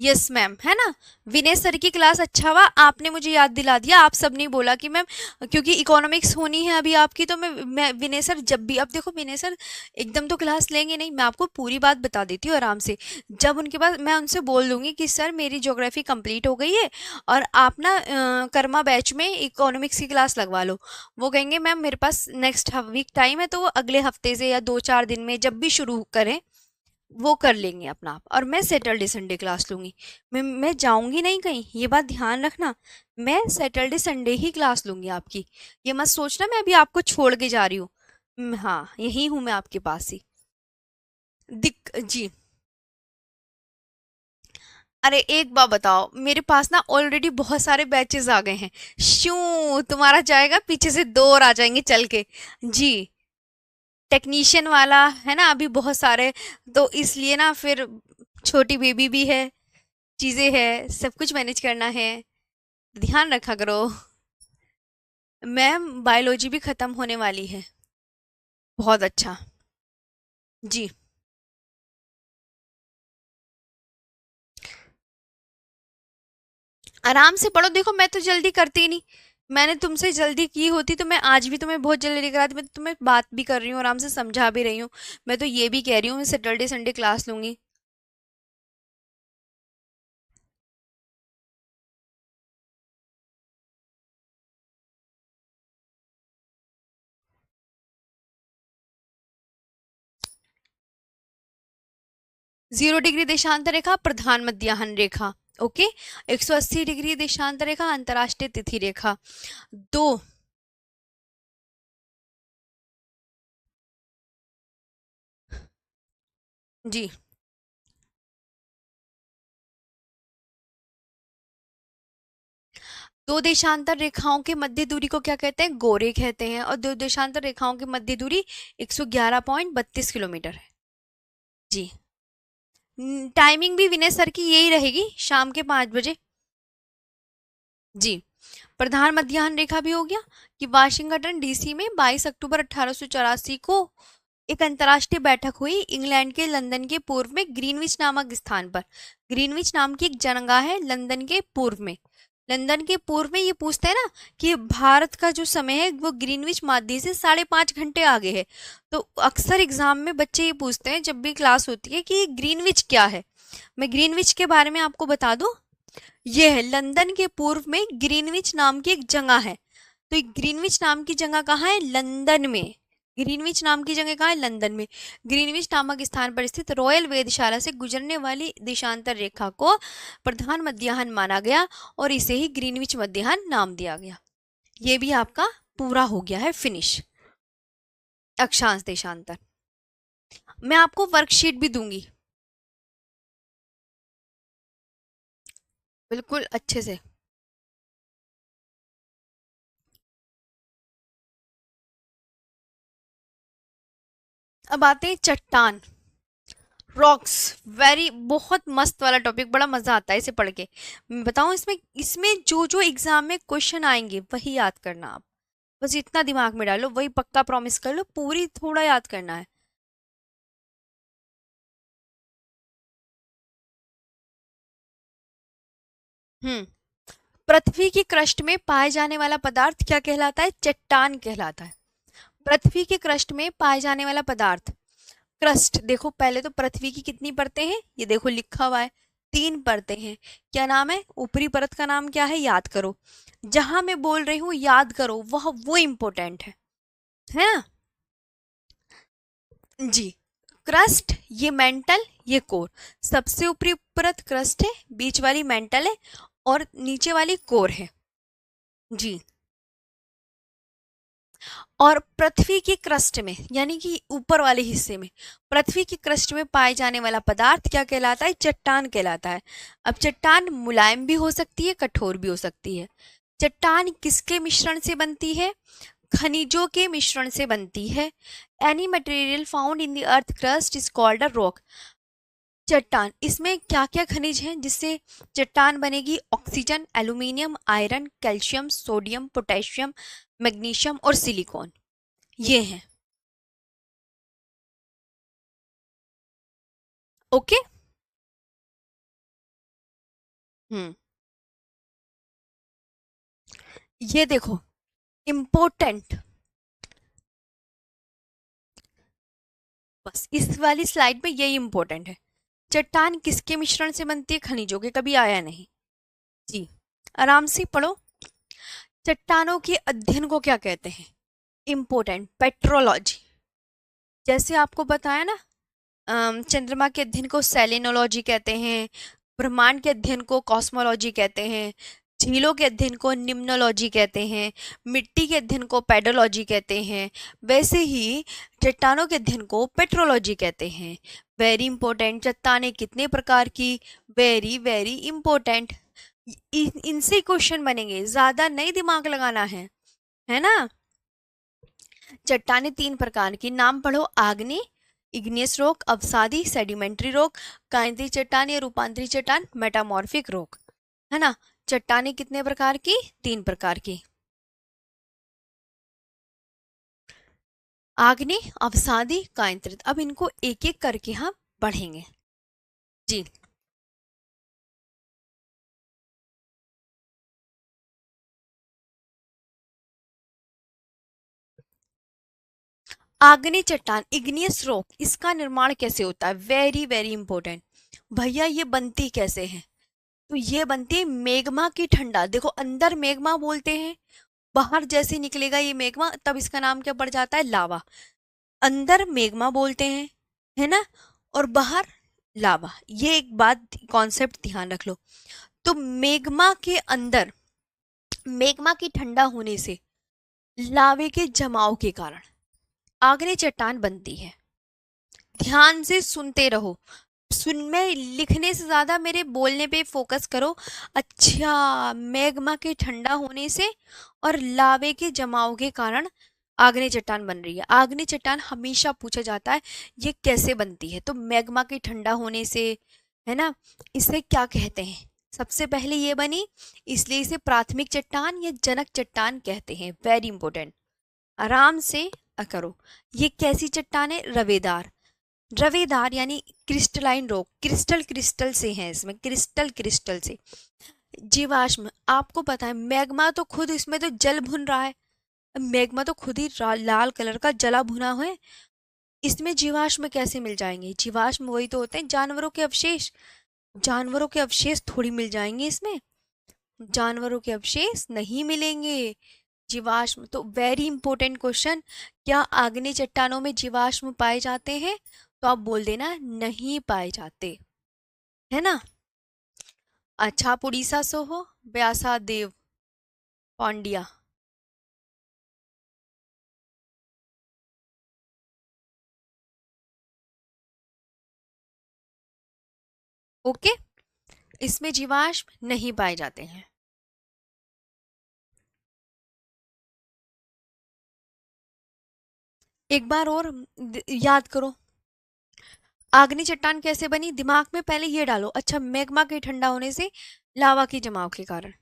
यस मैम, है ना। विनय सर की क्लास, अच्छा हुआ आपने मुझे याद दिला दिया। आप सब ने बोला कि मैम, क्योंकि इकोनॉमिक्स होनी है अभी आपकी, तो मैं विनय सर जब भी, अब देखो विनय सर एकदम तो क्लास लेंगे नहीं, मैं आपको पूरी बात बता देती हूँ आराम से। जब उनके पास, मैं उनसे बोल दूंगी कि सर मेरी ज्योग्राफी कंप्लीट हो गई है और आप ना कर्मा बैच में इकोनॉमिक्स की क्लास लगवा लो। वो कहेंगे मैम मेरे पास नेक्स्ट वीक टाइम है, तो वो अगले हफ्ते से या 2-4 दिन में जब भी शुरू करें वो कर लेंगे अपना आप। और मैं सैटरडे संडे क्लास लूंगी। मैं जाऊंगी नहीं कहीं, ये बात ध्यान रखना। मैं सैटरडे संडे ही क्लास लूंगी आपकी। ये मत सोचना मैं अभी आपको छोड़ के जा रही हूँ। हाँ यही हूँ मैं आपके पास ही। दिक जी। अरे एक बात बताओ, मेरे पास ना ऑलरेडी बहुत सारे बैचेस आ गए हैं। शू तुम्हारा जाएगा, पीछे से 2 और आ जाएंगे चल के। जी। टेक्नीशियन वाला है ना अभी बहुत सारे, तो इसलिए ना फिर छोटी बेबी भी है, चीजें है, सब कुछ मैनेज करना है। ध्यान रखा करो। मैम बायोलॉजी भी खत्म होने वाली है। बहुत अच्छा। जी। आराम से पढ़ो, देखो मैं तो जल्दी करती नहीं। मैंने तुमसे जल्दी की होती तो मैं आज भी तुम्हें बहुत जल्दी लेकर आती। मैं तो तुम्हें बात भी कर रही हूँ, आराम से समझा भी रही हूँ। मैं तो ये भी कह रही हूँ मैं सैटरडे संडे क्लास लूंगी। 0 डिग्री देशांतर रेखा, प्रधान मध्याह्न रेखा। ओके। 180 डिग्री देशांतर रेखा, अंतर्राष्ट्रीय तिथि रेखा। दो जी। दो देशांतर रेखाओं के मध्य दूरी को क्या कहते हैं? गोरे कहते हैं। और दो देशांतर रेखाओं की मध्य दूरी 111.32 किलोमीटर है। जी। टाइमिंग भी विनय सर की यही रहेगी, शाम के 5 बजे। जी। प्रधान मध्याह्न रेखा भी हो गया कि वाशिंगटन डीसी में 22 अक्टूबर 1884 को एक अंतर्राष्ट्रीय बैठक हुई इंग्लैंड के लंदन के पूर्व में ग्रीनविच नामक स्थान पर। ग्रीनविच नाम की एक जगह है लंदन के पूर्व में। लंदन के पूर्व में ये पूछते हैं ना कि भारत का जो समय है वो ग्रीनविच माध्य से 5.5 घंटे आगे है। तो अक्सर एग्जाम में बच्चे ये पूछते हैं जब भी क्लास होती है कि ग्रीनविच क्या है। मैं ग्रीनविच के बारे में आपको बता दूं, ये है लंदन के पूर्व में ग्रीनविच नाम की एक जगह है। तो ग्रीनविच नाम की जगह कहाँ है? लंदन में। ग्रीनविच नाम की जगह कहाँ है? लंदन में। ग्रीनविच नामक स्थान पर स्थित रॉयल वेधशाला से गुजरने वाली देशांतर रेखा को प्रधान मध्याह्न माना गया और इसे ही ग्रीनविच मध्याह्न नाम दिया गया। ये भी आपका पूरा हो गया है फिनिश, अक्षांश देशांतर। मैं आपको वर्कशीट भी दूंगी, बिल्कुल अच्छे से। अब आते हैं चट्टान, रॉक्स। वेरी बहुत मस्त वाला टॉपिक, बड़ा मजा आता है इसे पढ़ के। मैं बताऊं, इसमें इसमें जो जो एग्जाम में क्वेश्चन आएंगे वही याद करना आप। बस इतना दिमाग में डालो, वही पक्का प्रॉमिस कर लो, पूरी थोड़ा याद करना है। हम्म। पृथ्वी की क्रस्ट में पाए जाने वाला पदार्थ क्या कहलाता है? चट्टान कहलाता है। पृथ्वी के क्रस्ट में पाए जाने वाला पदार्थ, क्रस्ट। देखो पहले तो पृथ्वी की कितनी परतें हैं, ये देखो लिखा हुआ है, 3 परतें हैं। क्या नाम है? ऊपरी परत का नाम क्या है? याद करो। जहां मैं बोल रही हूँ याद करो, वह वो इंपॉर्टेंट है ना? जी। क्रस्ट, ये मेंटल, ये कोर। सबसे ऊपरी परत क्रस्ट है, बीच वाली मेंटल है और नीचे वाली कोर है। जी। और पृथ्वी की क्रस्ट में, यानी कि ऊपर वाले हिस्से में, पृथ्वी की क्रस्ट में पाए जाने वाला पदार्थ क्या कहलाता है? चट्टान कहलाता है। अब चट्टान मुलायम भी हो सकती है, कठोर भी हो सकती है। चट्टान किसके मिश्रण से बनती है? खनिजों के मिश्रण से बनती है। Any material found in the earth crust is called a rock. चट्टान, इसमें क्या क्या खनिज हैं जिससे चट्टान बनेगी? Oxygen, aluminium, iron, calcium, sodium, potassium, magnesium और सिलिकॉन, ये हैं। ओके। हम्म। ये देखो, इम्पोर्टेंट, बस इस वाली स्लाइड में यही इम्पोर्टेंट है। चट्टान किसके मिश्रण से बनती है? खनिजों के। कभी आया नहीं। जी। आराम से पढ़ो। चट्टानों के अध्ययन को क्या कहते हैं? Important, petrology. जैसे आपको बताया ना, चंद्रमा के अध्ययन को सेलेनोलॉजी कहते हैं, ब्रह्मांड के अध्ययन को कॉस्मोलॉजी कहते हैं, झीलों के अध्ययन को निम्नोलॉजी कहते हैं, मिट्टी के अध्ययन को पेडोलॉजी कहते हैं, वैसे ही चट्टानों के अध्ययन को पेट्रोलॉजी कहते हैं। Very important. चट्टानें कितने प्रकार की? Very very important. इनसे क्वेश्चन बनेंगे, ज्यादा नहीं दिमाग लगाना है ना? चट्टानें 3 प्रकार की, नाम पढ़ो। आग्नेय, इग्नियस रॉक, अवसादी, सेडिमेंट्री रॉक, कांति चट्टान या रूपांतरी चट्टान, मेटामॉर्फिक रॉक, है ना? चट्टानें कितने प्रकार की? 3 प्रकार की। आग्नेय, अवसादी, कांतित। अब इनको एक एक करके हम पढ़ेंगे। जी। आग्नेय चट्टान, इग्नियस रॉक, इसका निर्माण कैसे होता है? Very very important. भैया ये बनती कैसे है? तो ये बनती है मेग्मा की ठंडा। देखो अंदर मेग्मा बोलते हैं, बाहर जैसे निकलेगा ये मेग्मा तब इसका नाम क्या पड़ जाता है? लावा। अंदर मेग्मा बोलते हैं, है ना? और बाहर लावा। ये एक बात, कॉन्सेप्ट ध्यान रख लो। तो मेग्मा के अंदर, मेग्मा की ठंडा होने से लावे के जमाव के कारण आग्नेय चट्टान बनती है। ध्यान से सुनते रहो, सुन में लिखने से ज्यादा मेरे बोलने पे फोकस करो। अच्छा, मैग्मा के ठंडा होने से और लावे के जमाव के कारण आग्नेय चट्टान बन रही है। आग्नेय चट्टान हमेशा पूछा जाता है ये कैसे बनती है, तो मैग्मा के ठंडा होने से, है ना। इसे क्या कहते हैं, सबसे पहले ये बनी, इसलिए इसे प्राथमिक चट्टान या जनक चट्टान कहते हैं। वेरी इंपॉर्टेंट, आराम से करो। ये कैसी चट्टान है, रवेदार। रवेदार यानी क्रिस्टलाइन रॉक, क्रिस्टल क्रिस्टल से है, इसमें क्रिस्टल क्रिस्टल से। जीवाश्म, आपको पता है मैग्मा तो खुद, इसमें तो जल भुन रहा है, मैग्मा तो खुद ही लाल कलर का जला भुना है, इसमें जीवाश्म कैसे मिल जाएंगे। जीवाश्म वही तो होते हैं जानवरों के अवशेष, जानवरों के अवशेष थोड़ी मिल जाएंगे इसमें, जानवरों के अवशेष नहीं मिलेंगे। जीवाश्म तो वेरी इंपॉर्टेंट क्वेश्चन, क्या आग्नेय चट्टानों में जीवाश्म पाए जाते हैं, तो आप बोल देना नहीं पाए जाते, है ना। अच्छा, उड़ीसा से हो, व्यासा देव पांड्या। ओके, इसमें जीवाश्म नहीं पाए जाते हैं। एक बार और याद करो, आग्नेय चट्टान कैसे बनी, दिमाग में पहले ये डालो। अच्छा, मैग्मा के ठंडा होने से, लावा के जमाव के कारण,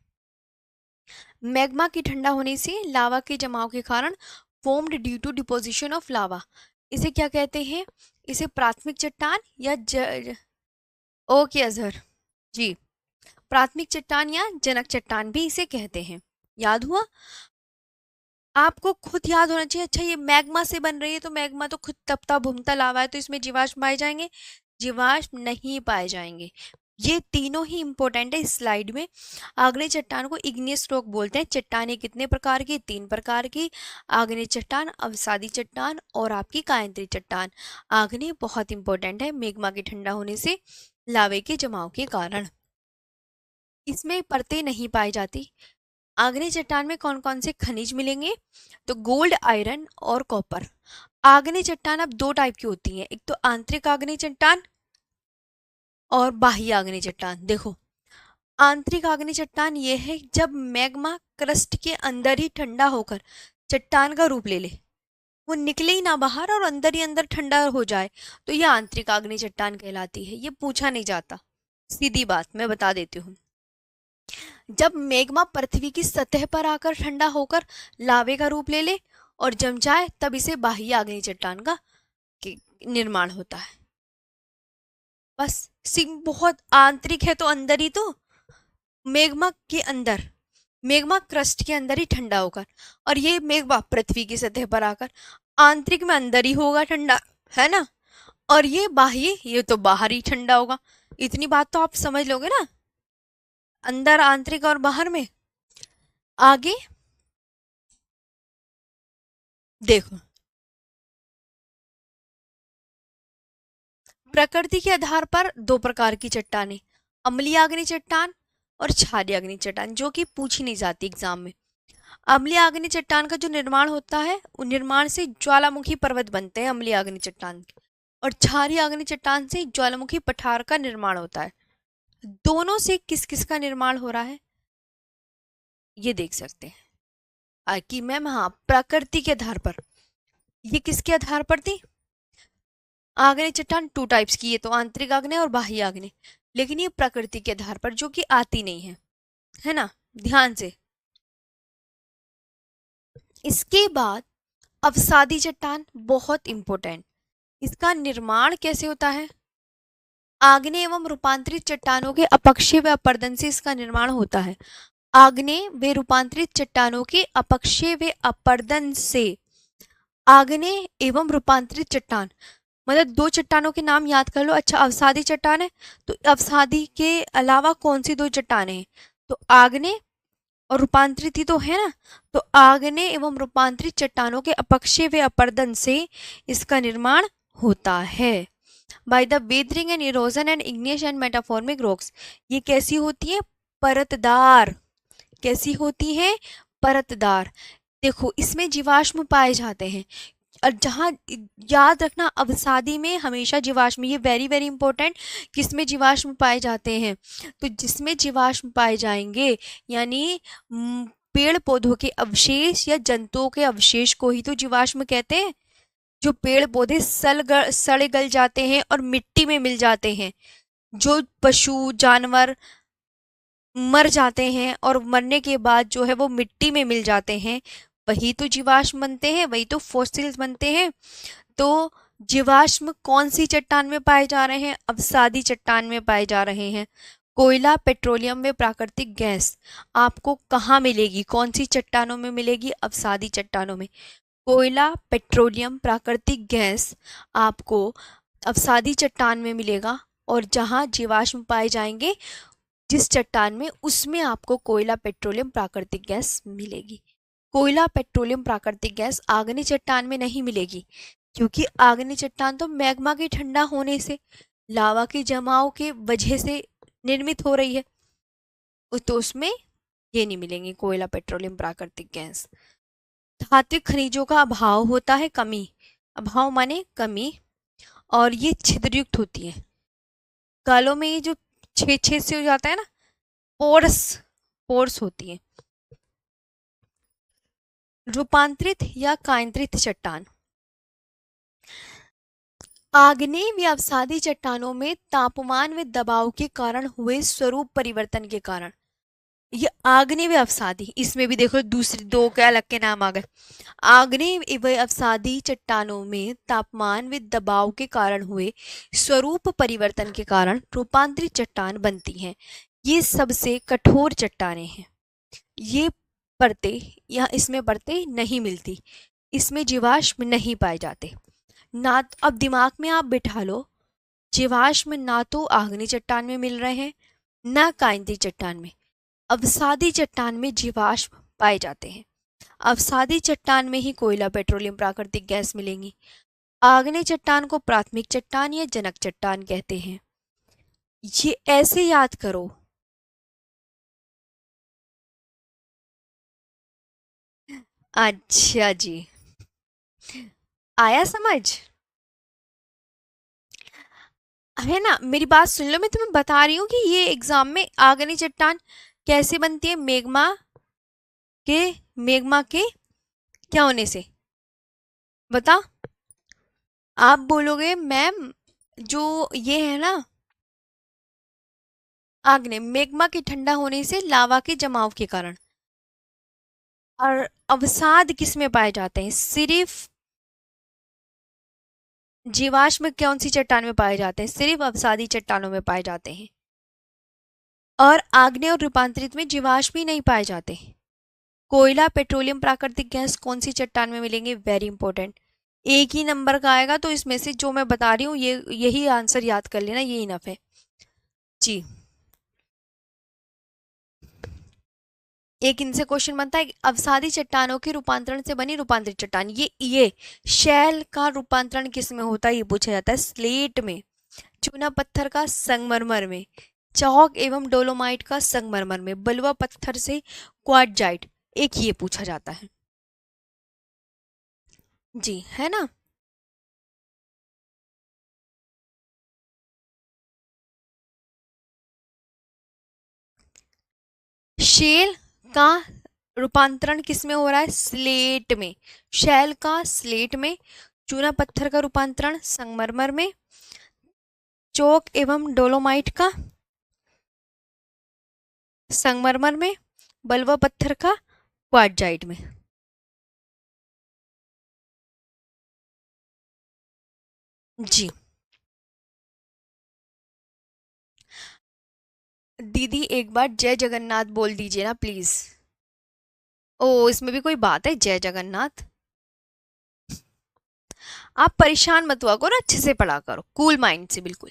मैग्मा के ठंडा होने से लावा के जमाव के कारण, formed due to deposition of lava, इसे क्या कहते हैं, इसे प्राथमिक चट्टान या ओके अजहर जी, प्राथमिक चट्टान या जनक चट्टान भी इसे कहते हैं। याद हुआ, आपको खुद याद होना चाहिए। अच्छा, ये मैग्मा से बन रही है, तो मैग्मा तो खुद तपता भुनता लावा है, तो इसमें जीवाश्म पाए जाएंगे, जीवाश्म नहीं पाए जाएंगे। ये तीनों ही इंपॉर्टेंट है इस स्लाइड में। आग्नेय चट्टान को इग्नियस रॉक बोलते हैं। चट्टानें कितने प्रकार की, 3 प्रकार की, आग्नेय चट्टान, अवसादी चट्टान और आपकी कायंत्री चट्टान। आग्नेय बहुत इंपॉर्टेंट है, मैग्मा के ठंडा होने से, लावे के जमाव के कारण। इसमें परतें नहीं पाई जाती। आग्नेय चट्टान में कौन कौन से खनिज मिलेंगे, तो गोल्ड, आयरन और कॉपर। आग्नेय चट्टान अब 2 टाइप की होती हैं, एक तो आंतरिक आग्नेय चट्टान और बाह्य आग्नेय चट्टान। देखो, आंतरिक आग्नेय चट्टान ये है जब मैग्मा क्रस्ट के अंदर ही ठंडा होकर चट्टान का रूप ले ले, वो निकले ही ना बाहर और अंदर ही अंदर ठंडा हो जाए, तो ये आंतरिक आग्नेय चट्टान कहलाती है। ये पूछा नहीं जाता, सीधी बात मैं बता देती हूँ। जब मैग्मा पृथ्वी की सतह पर आकर ठंडा होकर लावे का रूप ले ले और जम जाए, तब इसे बाह्य आग्नेय चट्टान का निर्माण होता है। बस सिंह बहुत आंतरिक है तो अंदर ही, तो मैग्मा के अंदर, मैग्मा क्रस्ट के अंदर ही ठंडा होकर, और ये मैग्मा पृथ्वी की सतह पर आकर आंतरिक में अंदर ही होगा ठंडा, है ना। और ये बाह्य, ये तो बाहर ही ठंडा होगा। इतनी बात तो आप समझ लोगे ना, अंदर, आंतरिक और बाहर में। आगे देखो, प्रकृति के आधार पर 2 प्रकार की चट्टानें, अम्लीय आग्नेय चट्टान और क्षारीय आग्नेय चट्टान, जो कि पूछी नहीं जाती एग्जाम में। अम्लीय आग्नेय चट्टान का जो निर्माण होता है, उस निर्माण से ज्वालामुखी पर्वत बनते हैं अम्लीय आग्नेय चट्टान के, और क्षारीय आग्नेय चट्टान से ज्वालामुखी पठार का निर्माण होता है। दोनों से किस किस का निर्माण हो रहा है, ये देख सकते हैं कि मैम, हाँ, प्रकृति के आधार पर। ये किसके आधार पर थी, आग्नेय चट्टान 2 टाइप्स की, ये तो आंतरिक आग्नेय और बाह्य आग्नेय, लेकिन ये प्रकृति के आधार पर, जो कि आती नहीं है ना, ध्यान से। इसके बाद अवसादी चट्टान, बहुत इंपॉर्टेंट, इसका निर्माण कैसे होता है, आग्नेय एवं रूपांतरित चट्टानों के अपक्षय व अपर्दन से इसका निर्माण होता है। आग्नेय व रूपांतरित चट्टानों के अपक्षय व अपर्दन से, आग्नेय एवं रूपांतरित चट्टान मतलब 2 चट्टानों के नाम याद कर लो। अच्छा, अवसादी चट्टान है, तो अवसादी के अलावा कौन सी 2 चट्टानें हैं, तो आग्नेय और रूपांतरित ही तो है ना। तो आग्नेय एवं रूपांतरित चट्टानों के अपक्षय व अपर्दन से इसका निर्माण होता है। By the weathering and erosion and igneous and metamorphic rocks, ये कैसी होती है, परतदार। कैसी होती है, परतदार। देखो, इसमें जीवाश्म पाए जाते हैं। और जहाँ याद रखना अवसादी में हमेशा जीवाश्म, ये वेरी वेरी इंपॉर्टेंट, किसमें जीवाश्म पाए जाते हैं, तो जिसमें जीवाश्म पाए जाएंगे यानी पेड़ पौधों के अवशेष या जंतुओं के अवशेष को ही तो जीवाश्म कहते हैं। जो पेड़ पौधे सड़ गल जाते हैं और मिट्टी में मिल जाते हैं, जो पशु जानवर मर जाते हैं और मरने के बाद जो है वो मिट्टी में मिल जाते हैं, वही तो जीवाश्म बनते हैं, वही तो फॉसिल्स बनते हैं। तो जीवाश्म कौन सी चट्टान में पाए जा रहे हैं? अवसादी चट्टान में पाए जा रहे हैं। कोयला, पेट्रोलियम व प्राकृतिक गैस आपको कहाँ मिलेगी? कौन सी चट्टानों में मिलेगी? अवसादी चट्टानों में। कोयला, पेट्रोलियम, प्राकृतिक गैस आपको अवसादी चट्टान में मिलेगा, और जहाँ जीवाश्म पाए जाएंगे जिस चट्टान में, उसमें आपको कोयला, पेट्रोलियम, प्राकृतिक गैस मिलेगी। कोयला, पेट्रोलियम, प्राकृतिक गैस आग्नेय चट्टान में नहीं मिलेगी, क्योंकि आग्नेय चट्टान तो मैग्मा के ठंडा होने से, लावा के जमाव के वजह से निर्मित हो रही है, तो उसमें ये नहीं मिलेंगे कोयला, पेट्रोलियम, प्राकृतिक गैस। धात्विक खनिजों का अभाव होता है, कमी, अभाव माने कमी, और ये छिद्रयुक्त होती है। गालों में ये जो छेद छेद से हो जाता है ना, पोर्स, पोर्स होती है। रूपांतरित या कायांतरित चट्टान, आग्नेय व अवसादी चट्टानों में तापमान व दबाव के कारण हुए स्वरूप परिवर्तन के कारण, ये आग्नेय व अवसादी, इसमें भी देखो दूसरे दो के अलग के नाम आ गए। आग्नेय व अवसादी चट्टानों में तापमान व दबाव के कारण हुए स्वरूप परिवर्तन के कारण रूपांतरित चट्टान बनती हैं। ये सबसे कठोर चट्टानें हैं। ये परतें या इसमें परतें नहीं मिलती, इसमें जीवाश्म नहीं पाए जाते ना। अब दिमाग में आप बिठा लो, जीवाश्म ना तो आग्नेय चट्टान में मिल रहे हैं ना कायांतरित चट्टान में, अवसादी चट्टान में जीवाश्म पाए जाते हैं। अवसादी चट्टान में ही कोयला, पेट्रोलियम, प्राकृतिक गैस मिलेंगी। आग्नेय चट्टान को प्राथमिक चट्टान या जनक चट्टान कहते हैं। ये ऐसे याद करो। अच्छा जी, आया समझ? है ना? मेरी बात सुन लो, मैं तुम्हें बता रही हूँ कि ये एग्जाम में आग्नेय चट्टान कैसे बनती है, मेग्मा के क्या होने से। बता, आप बोलोगे मैम जो ये है ना आग्नेय, मेग्मा के ठंडा होने से, लावा के जमाव के कारण। और अवसाद किस में पाए जाते हैं? सिर्फ जीवाश्म कौन सी चट्टान में पाए जाते हैं? सिर्फ अवसादी चट्टानों में पाए जाते हैं। और आग्नेय और रूपांतरित में जीवाश्म ही नहीं पाए जाते। कोयला, पेट्रोलियम, प्राकृतिक गैस कौन सी चट्टान में मिलेंगे? वेरी इंपॉर्टेंट, एक ही नंबर का आएगा, तो इसमें से जो मैं बता रही हूँ यही आंसर याद कर लेना, ये इनफ है जी। एक इनसे क्वेश्चन बनता है, अवसादी चट्टानों के रूपांतरण से बनी रूपांतरित चट्टान, ये शैल का रूपांतरण किस में होता है? ये पूछा जाता है स्लेट में, चूना पत्थर का संगमरमर में, चौक एवं डोलोमाइट का संगमरमर में, बलुआ पत्थर से क्वार्टजाइट, एक ये पूछा जाता है जी, है ना? शेल का रूपांतरण किस में हो रहा है? स्लेट में। शैल का स्लेट में, चूना पत्थर का रूपांतरण संगमरमर में, चौक एवं डोलोमाइट का संगमरमर में, बलुआ पत्थर का क्वार्टजाइट में। जी दीदी, एक बार जय जगन्नाथ बोल दीजिए ना प्लीज। ओ, इसमें भी कोई बात है? जय जगन्नाथ। आप परेशान मत हुआ करो, अच्छे से पढ़ा करो, कूल माइंड से बिल्कुल।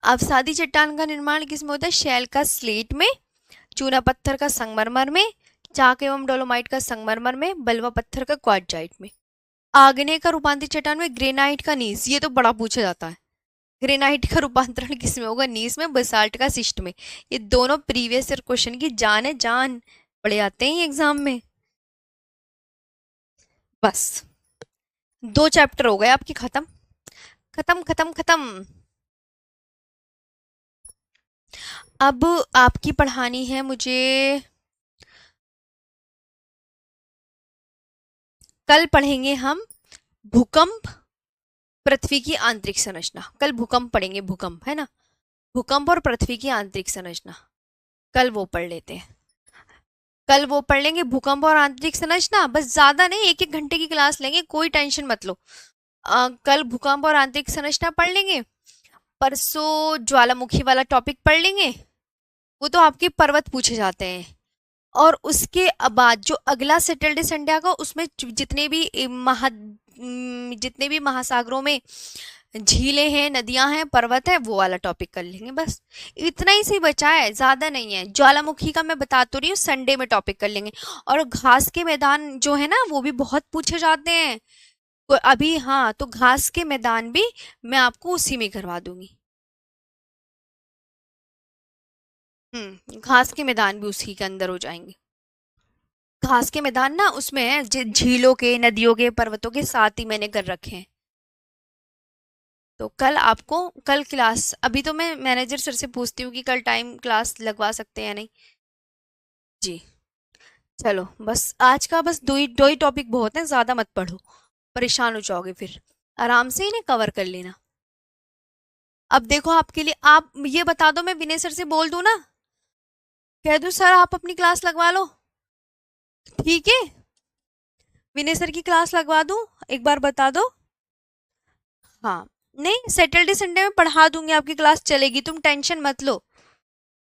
अवसादी चट्टान का निर्माण किसमें होता है? शैल का स्लेट में, चूना पत्थर का संगमरमर में, चाक एवं डोलोमाइट का संगमरमर में, बलुआ पत्थर का क्वार्टजाइट में। आग्नेय का रूपांतरित चट्टान में ग्रेनाइट का नीस, ये तो बड़ा पूछा जाता है। ग्रेनाइट का रूपांतरण किस में होगा? नीस में, बसाल्ट का शिस्ट में। ये दोनों प्रीवियस ईयर क्वेश्चन की जान है, जान पड़े जाते हैं एग्जाम में। बस 2 चैप्टर हो गए आपके खत्म। खत्म खत्म खत्म। अब आपकी पढ़ानी है मुझे। कल पढ़ेंगे हम भूकंप, पृथ्वी की आंतरिक संरचना। कल भूकंप पढ़ेंगे, भूकंप है ना, भूकंप और पृथ्वी की आंतरिक संरचना। कल वो पढ़ लेते हैं। कल वो पढ़ लेंगे भूकंप और आंतरिक संरचना, बस ज्यादा नहीं, 1-1 घंटे की क्लास लेंगे, कोई टेंशन मत लो। कल भूकंप और आंतरिक संरचना पढ़ लेंगे। परसों ज्वालामुखी वाला टॉपिक पढ़ लेंगे, वो तो आपके पर्वत पूछे जाते हैं। और उसके बाद जो अगला सैटरडे संडे आएगा उसमें जितने भी महासागरों में झीलें हैं, नदियां हैं, पर्वत है, वो वाला टॉपिक कर लेंगे। बस इतना ही सही बचा है, ज्यादा नहीं है। ज्वालामुखी का मैं बता तो रही हूँ, संडे में टॉपिक कर लेंगे। और घास के मैदान जो है ना, वो भी बहुत पूछे जाते हैं। अभी हाँ, तो घास के मैदान भी मैं आपको उसी में करवा दूंगी। घास के मैदान भी उसी के अंदर हो जाएंगे। घास के मैदान ना उसमें है, झीलों के, नदियों के, पर्वतों के साथ ही मैंने कर रखे हैं। तो कल आपको, कल क्लास, अभी तो मैं मैनेजर सर से पूछती हूँ कि कल टाइम क्लास लगवा सकते हैं या नहीं। जी। चलो बस आज का बस दो ही टॉपिक बहुत हैं, ज्यादा मत पढ़ो, परेशान हो जाओगे फिर। आराम से इन्हें कवर कर लेना। अब देखो आपके लिए, आप ये बता दो, मैं विनय सर से बोल दूं ना, कह दूं सर आप अपनी क्लास लगवा लो, ठीक है? विनय सर की क्लास लगवा दूं, एक बार बता दो। हाँ, नहीं सैटरडे संडे में पढ़ा दूंगी, आपकी क्लास चलेगी, तुम टेंशन मत लो।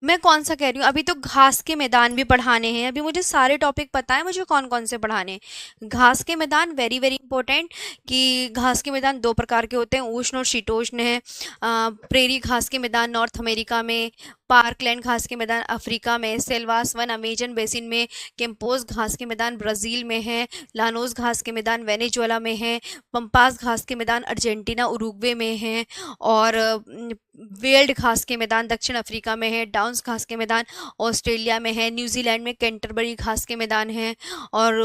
मैं कौन सा कह रही हूँ, अभी तो घास के मैदान भी पढ़ाने हैं, अभी मुझे सारे टॉपिक पता है, मुझे कौन कौन से पढ़ाने हैं। घास के मैदान वेरी वेरी इंपॉर्टेंट, कि घास के मैदान 2 प्रकार के होते हैं, उष्ण और शीतोष्ण है। प्रेरी घास के मैदान नॉर्थ अमेरिका में, पार्कलैंड घास के मैदान अफ्रीका में, सेल्वास वन अमेजन बेसिन में, केम्पोस घास के मैदान ब्राज़ील में है, लानोस घास के मैदान वेनेजुएला में है, पम्पास घास के मैदान अर्जेंटीना उरुग्वे में है, और वेल्ड घास के मैदान दक्षिण अफ्रीका में है, डाउन्स घास के मैदान ऑस्ट्रेलिया में है, न्यूजीलैंड में कैंटरबरी घास के मैदान है, और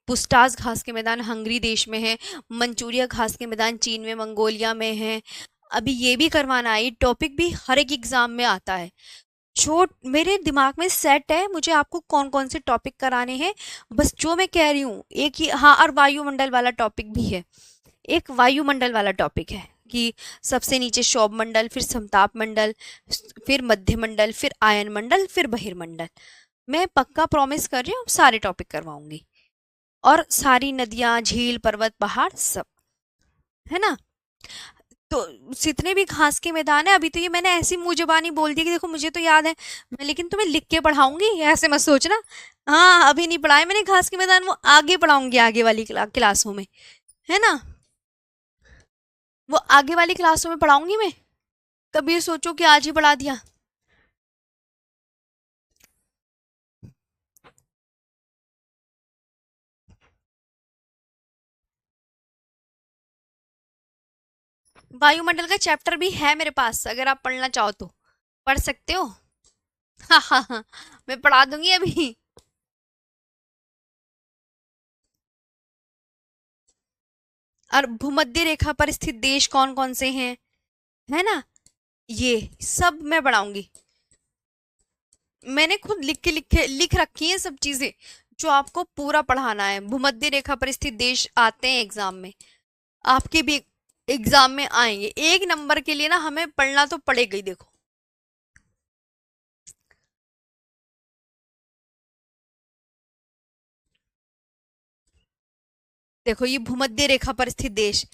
पुस्टास घास के मैदान हंगरी देश में है, मंचूरिया घास के मैदान चीन में, मंगोलिया में है। अभी ये भी करवाना है, ये टॉपिक भी हर एक एग्जाम में आता है। जो मेरे दिमाग में सेट है, मुझे आपको कौन कौन से टॉपिक कराने हैं, बस जो मैं कह रही हूँ एक ही। हाँ, और वायुमंडल वाला टॉपिक भी है, एक वायुमंडल वाला टॉपिक है, कि सबसे नीचे शोभ मंडल, फिर समताप मंडल, फिर मध्य मंडल, फिर आयन मंडल, फिर बहिर्मंडल। मैं पक्का प्रॉमिस कर रही हूँ, सारे टॉपिक करवाऊंगी, और सारी नदियां, झील, पर्वत, पहाड़ सब, है ना? तो जितने भी घास के मैदान है, अभी तो ये मैंने ऐसी मुंह जबानी बोल दी कि देखो मुझे तो याद है, मैं लेकिन तुम्हें लिख के पढ़ाऊंगी, ऐसे मत सोचना। हाँ, अभी नहीं पढ़ाए मैंने घास के मैदान, वो आगे पढ़ाऊंगी, आगे वाली क्लासों में, है ना? वो आगे वाली क्लासों में पढ़ाऊंगी मैं। कभी ये सोचो कि आज ही पढ़ा दिया। वायुमंडल का चैप्टर भी है मेरे पास, अगर आप पढ़ना चाहो तो पढ़ सकते हो। हाँ हाँ हाँ, मैं पढ़ा दूंगी अभी। और भूमध्य रेखा पर स्थित देश कौन कौन से हैं, है ना, ये सब मैं पढ़ाऊंगी। मैंने खुद लिख रखी है सब चीजें, जो आपको पूरा पढ़ाना है। भूमध्य रेखा पर स्थित देश आते हैं एग्जाम में, आपके भी एग्जाम में आएंगे, 1 नंबर के लिए ना हमें पढ़ना तो पड़ेगा ही। देखो, देखो ये भूमध्य रेखा पर स्थित देश,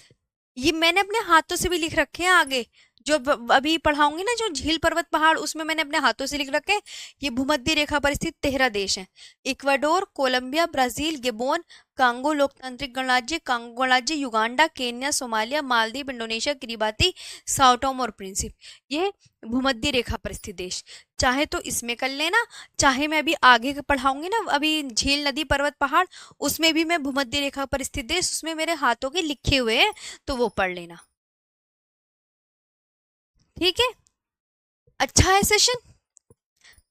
ये मैंने अपने हाथों से भी लिख रखे हैं आगे, जो अभी पढ़ाऊंगी ना, जो झील पर्वत पहाड़, उसमें मैंने अपने हाथों से लिख रखे हैं। ये भूमध्य रेखा पर स्थित 13 देश हैं: Ecuador, Colombia, Brazil, Gabon, Congo लोकतांत्रिक गणराज्य, कांगो गणराज्य, Uganda, Kenya, Somalia, Maldives, Indonesia, Kiribati, Sao Tome और प्रिंसिप। ये भूमध्य रेखा पर स्थित देश, चाहे तो इसमें कर लेना, चाहे मैं अभी आगे पढ़ाऊंगी ना, अभी झील, नदी, पर्वत, पहाड़, उसमें भी मैं भूमध्य रेखा पर स्थित देश, उसमें मेरे हाथों के लिखे हुए हैं, तो वो पढ़ लेना, ठीक है? अच्छा है सेशन।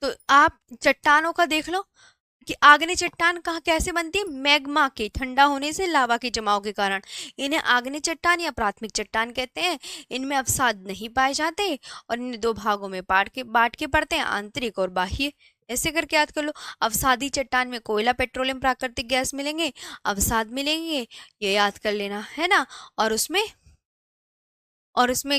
तो आप चट्टानों का देख लो, कि आग्नेय चट्टान कहाँ कैसे बनती है? मैग्मा के ठंडा होने से, लावा के जमाव के कारण। इन्हें आग्नेय चट्टान या प्राथमिक चट्टान कहते हैं। इनमें अवसाद नहीं पाए जाते और इन्हें दो भागों में बांट के पड़ते हैं, आंतरिक और बाह्य। ऐसे करके याद कर लो। अवसादी चट्टान में कोयला, पेट्रोलियम, प्राकृतिक गैस मिलेंगे, अवसाद मिलेंगे, ये याद कर लेना है ना। और उसमें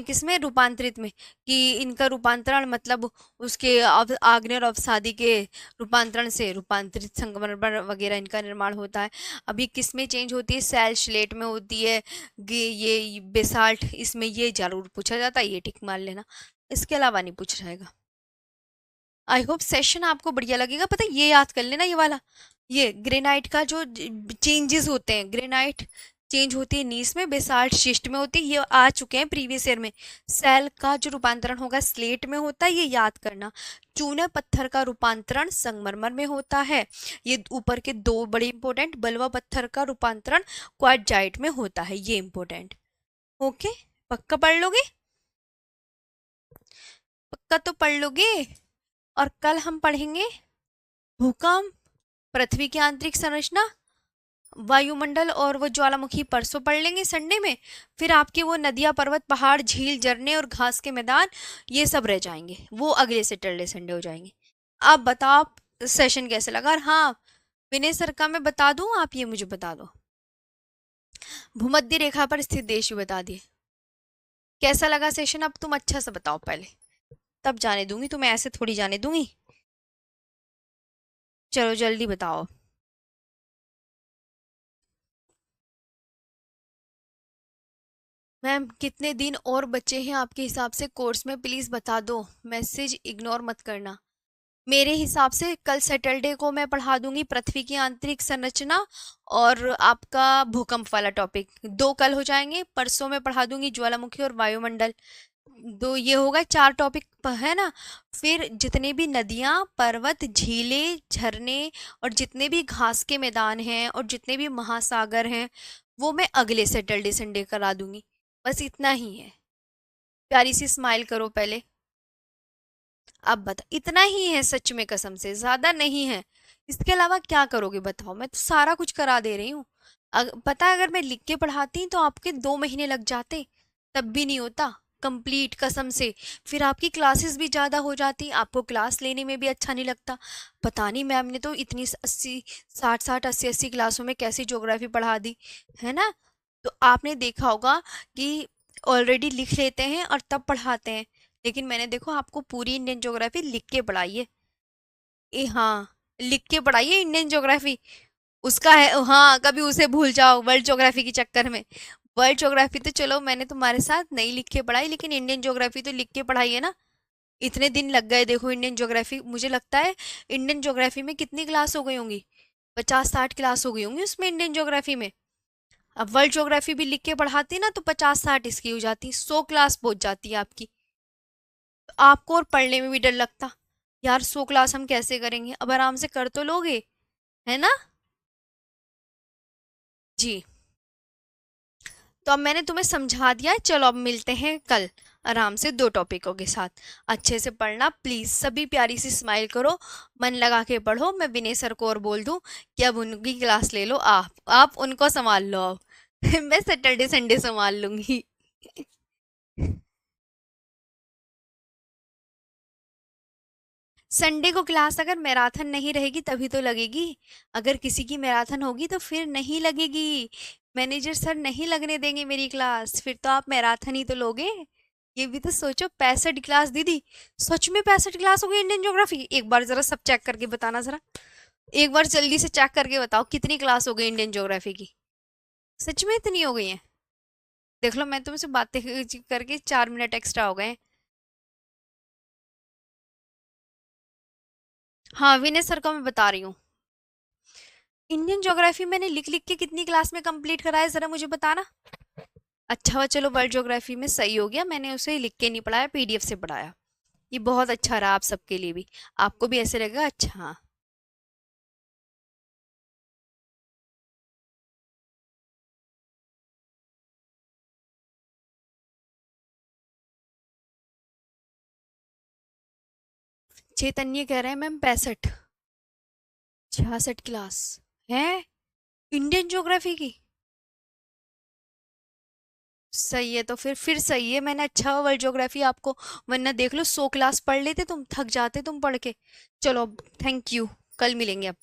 किसमें? रूपांतरित में, कि इनका रूपांतरण मतलब उसके आग्नेय और अवसादी के रूपांतरण से रूपांतरित संगमरमर वगैरह इनका निर्माण होता है। अभी किसमें चेंज होती है? सैल स्लेट में होती है। ये बेसाल्ट, इसमें ये जरूर पूछा जाता है, ये टिक मार लेना, इसके अलावा नहीं पूछ रहेगा। आई होप सेशन आपको बढ़िया लगेगा। पता है, ये याद कर लेना, ये वाला, ये ग्रेनाइट का जो चेंजेस होते हैं, ग्रेनाइट चेंज होती है नीस में, बेसाल्ट शिस्ट में होती है, ये आ चुके हैं प्रीवियस ईयर में। सेल का जो रूपांतरण होगा स्लेट में होता है, ये याद करना। चूना पत्थर का रूपांतरण संगमरमर में होता है। ये ऊपर के दो बड़े इंपॉर्टेंट। बलुआ पत्थर का रूपांतरण क्वार्टजाइट में होता है, ये इंपॉर्टेंट। ओके, पक्का पढ़ लोगे? पक्का तो पढ़ लोगे। और कल हम पढ़ेंगे भूकंप, पृथ्वी की आंतरिक संरचना, वायुमंडल और वो ज्वालामुखी परसों पढ़ लेंगे संडे में। फिर आपके वो नदियां, पर्वत, पहाड़, झील, झरने और घास के मैदान, ये सब रह जाएंगे, वो अगले सैटरडे संडे हो जाएंगे। आप बताओ, आप सेशन कैसे लगा? और हाँ, विनय सर का मैं बता दूं, आप ये मुझे बता दो, भूमध्य रेखा पर स्थित देश भी बता दिए। कैसा लगा सेशन? अब तुम अच्छा से बताओ पहले, तब जाने दूंगी तुम्हें, ऐसे थोड़ी जाने दूंगी। चलो जल्दी बताओ। मैम कितने दिन और बचे हैं आपके हिसाब से कोर्स में? प्लीज बता दो, मैसेज इग्नोर मत करना। मेरे हिसाब से कल सैटरडे को मैं पढ़ा दूंगी पृथ्वी की आंतरिक संरचना और आपका भूकंप वाला टॉपिक, दो कल हो जाएंगे। परसों में पढ़ा दूंगी ज्वालामुखी और वायुमंडल, दो ये होगा, चार टॉपिक है ना। फिर जितने भी नदियां, पर्वत, झीलें, झरने और जितने भी घास के मैदान हैं और जितने भी महासागर हैं, वो मैं अगले सैटरडे संडे करा दूंगी। बस इतना ही है। प्यारी सी स्माइल करो पहले। अब बता, इतना ही है सच में, कसम से ज्यादा नहीं है। इसके अलावा क्या करोगे बताओ? मैं तो सारा कुछ करा दे रही हूँ। पता है, अगर मैं लिख के पढ़ाती तो आपके 2 महीने लग जाते, तब भी नहीं होता कंप्लीट, कसम से। फिर आपकी क्लासेस भी ज्यादा हो जाती, आपको क्लास लेने में भी अच्छा नहीं लगता। पता नहीं मैम ने तो इतनी 80, 60, 60, 80, 80 क्लासों में कैसी ज्योग्राफी पढ़ा दी है ना। तो आपने देखा होगा कि ऑलरेडी लिख लेते हैं और तब पढ़ाते हैं, लेकिन मैंने देखो आपको पूरी इंडियन ज्योग्राफी लिख के पढ़ाई है। हाँ, लिख के पढ़ाई है इंडियन ज्योग्राफी। उसका है, हाँ, कभी उसे भूल जाओ वर्ल्ड ज्योग्राफी के चक्कर में। वर्ल्ड ज्योग्राफी तो चलो मैंने तुम्हारे साथ नहीं लिख के पढ़ाई, लेकिन इंडियन ज्योग्राफी तो लिख के पढ़ाई है ना। इतने दिन लग गए देखो इंडियन ज्योग्राफी, मुझे लगता है इंडियन ज्योग्राफी में कितनी क्लास हो गई होंगी? 50, 60 क्लास हो गई होंगी उसमें, इंडियन ज्योग्राफी में। अब वर्ल्ड ज्योग्राफी भी लिख के पढ़ाती ना तो 50, 60 इसकी हो जाती, 100 क्लास पहुंच जाती है आपकी। तो आपको और पढ़ने में भी डर लगता, यार 100 क्लास हम कैसे करेंगे? अब आराम से कर तो लोगे, है ना। जी, तो अब मैंने तुम्हें समझा दिया है। चलो अब मिलते हैं कल आराम से 2 टॉपिकों के साथ। अच्छे से पढ़ना प्लीज, सभी प्यारी सी स्माइल करो, मन लगा के पढ़ो। मैं विनय सर को और बोल दूं कि अब उनकी क्लास ले लो, आप उनको संभाल लो अब। मैं सैटरडे संडे संभाल लूंगी। संडे को क्लास अगर मैराथन नहीं रहेगी तभी तो लगेगी। अगर किसी की मैराथन होगी तो फिर नहीं लगेगी। मैनेजर सर नहीं लगने देंगे मेरी क्लास, फिर तो आप मैराथन ही तो लोगे। ये भी तो सोचो, 65 क्लास दीदी। सच में 65 क्लास हो गई इंडियन ज्योग्राफी? एक बार जरा सब चेक करके बताना जरा, एक बार जल्दी से चेक करके बताओ कितनी क्लास हो गई इंडियन ज्योग्राफी की। सच में इतनी हो गई है? देख लो, मैं तुमसे बातें करके 4 मिनट एक्स्ट्रा हो गए। हाँ, विनय सर का मैं बता रही हूँ। इंडियन ज्योग्राफी मैंने लिख लिख के कितनी क्लास में कंप्लीट कराया, जरा मुझे बताना। अच्छा हुआ चलो, वर्ल्ड ज्योग्राफी में सही हो गया, मैंने उसे लिख के नहीं पढ़ाया, पीडीएफ से पढ़ाया। ये बहुत अच्छा रहा आप सबके लिए भी, आपको भी ऐसे लगेगा अच्छा हाँ। चैतन्य कह रहे हैं मैम 65। 66 क्लास है इंडियन ज्योग्राफी की। सही है, तो फिर सही है, मैंने अच्छा हुआ वर्ल्ड ज्योग्राफी आपको, वरना देख लो 100 क्लास पढ़ लेते तुम, थक जाते तुम पढ़ के। चलो अब थैंक यू, कल मिलेंगे अब।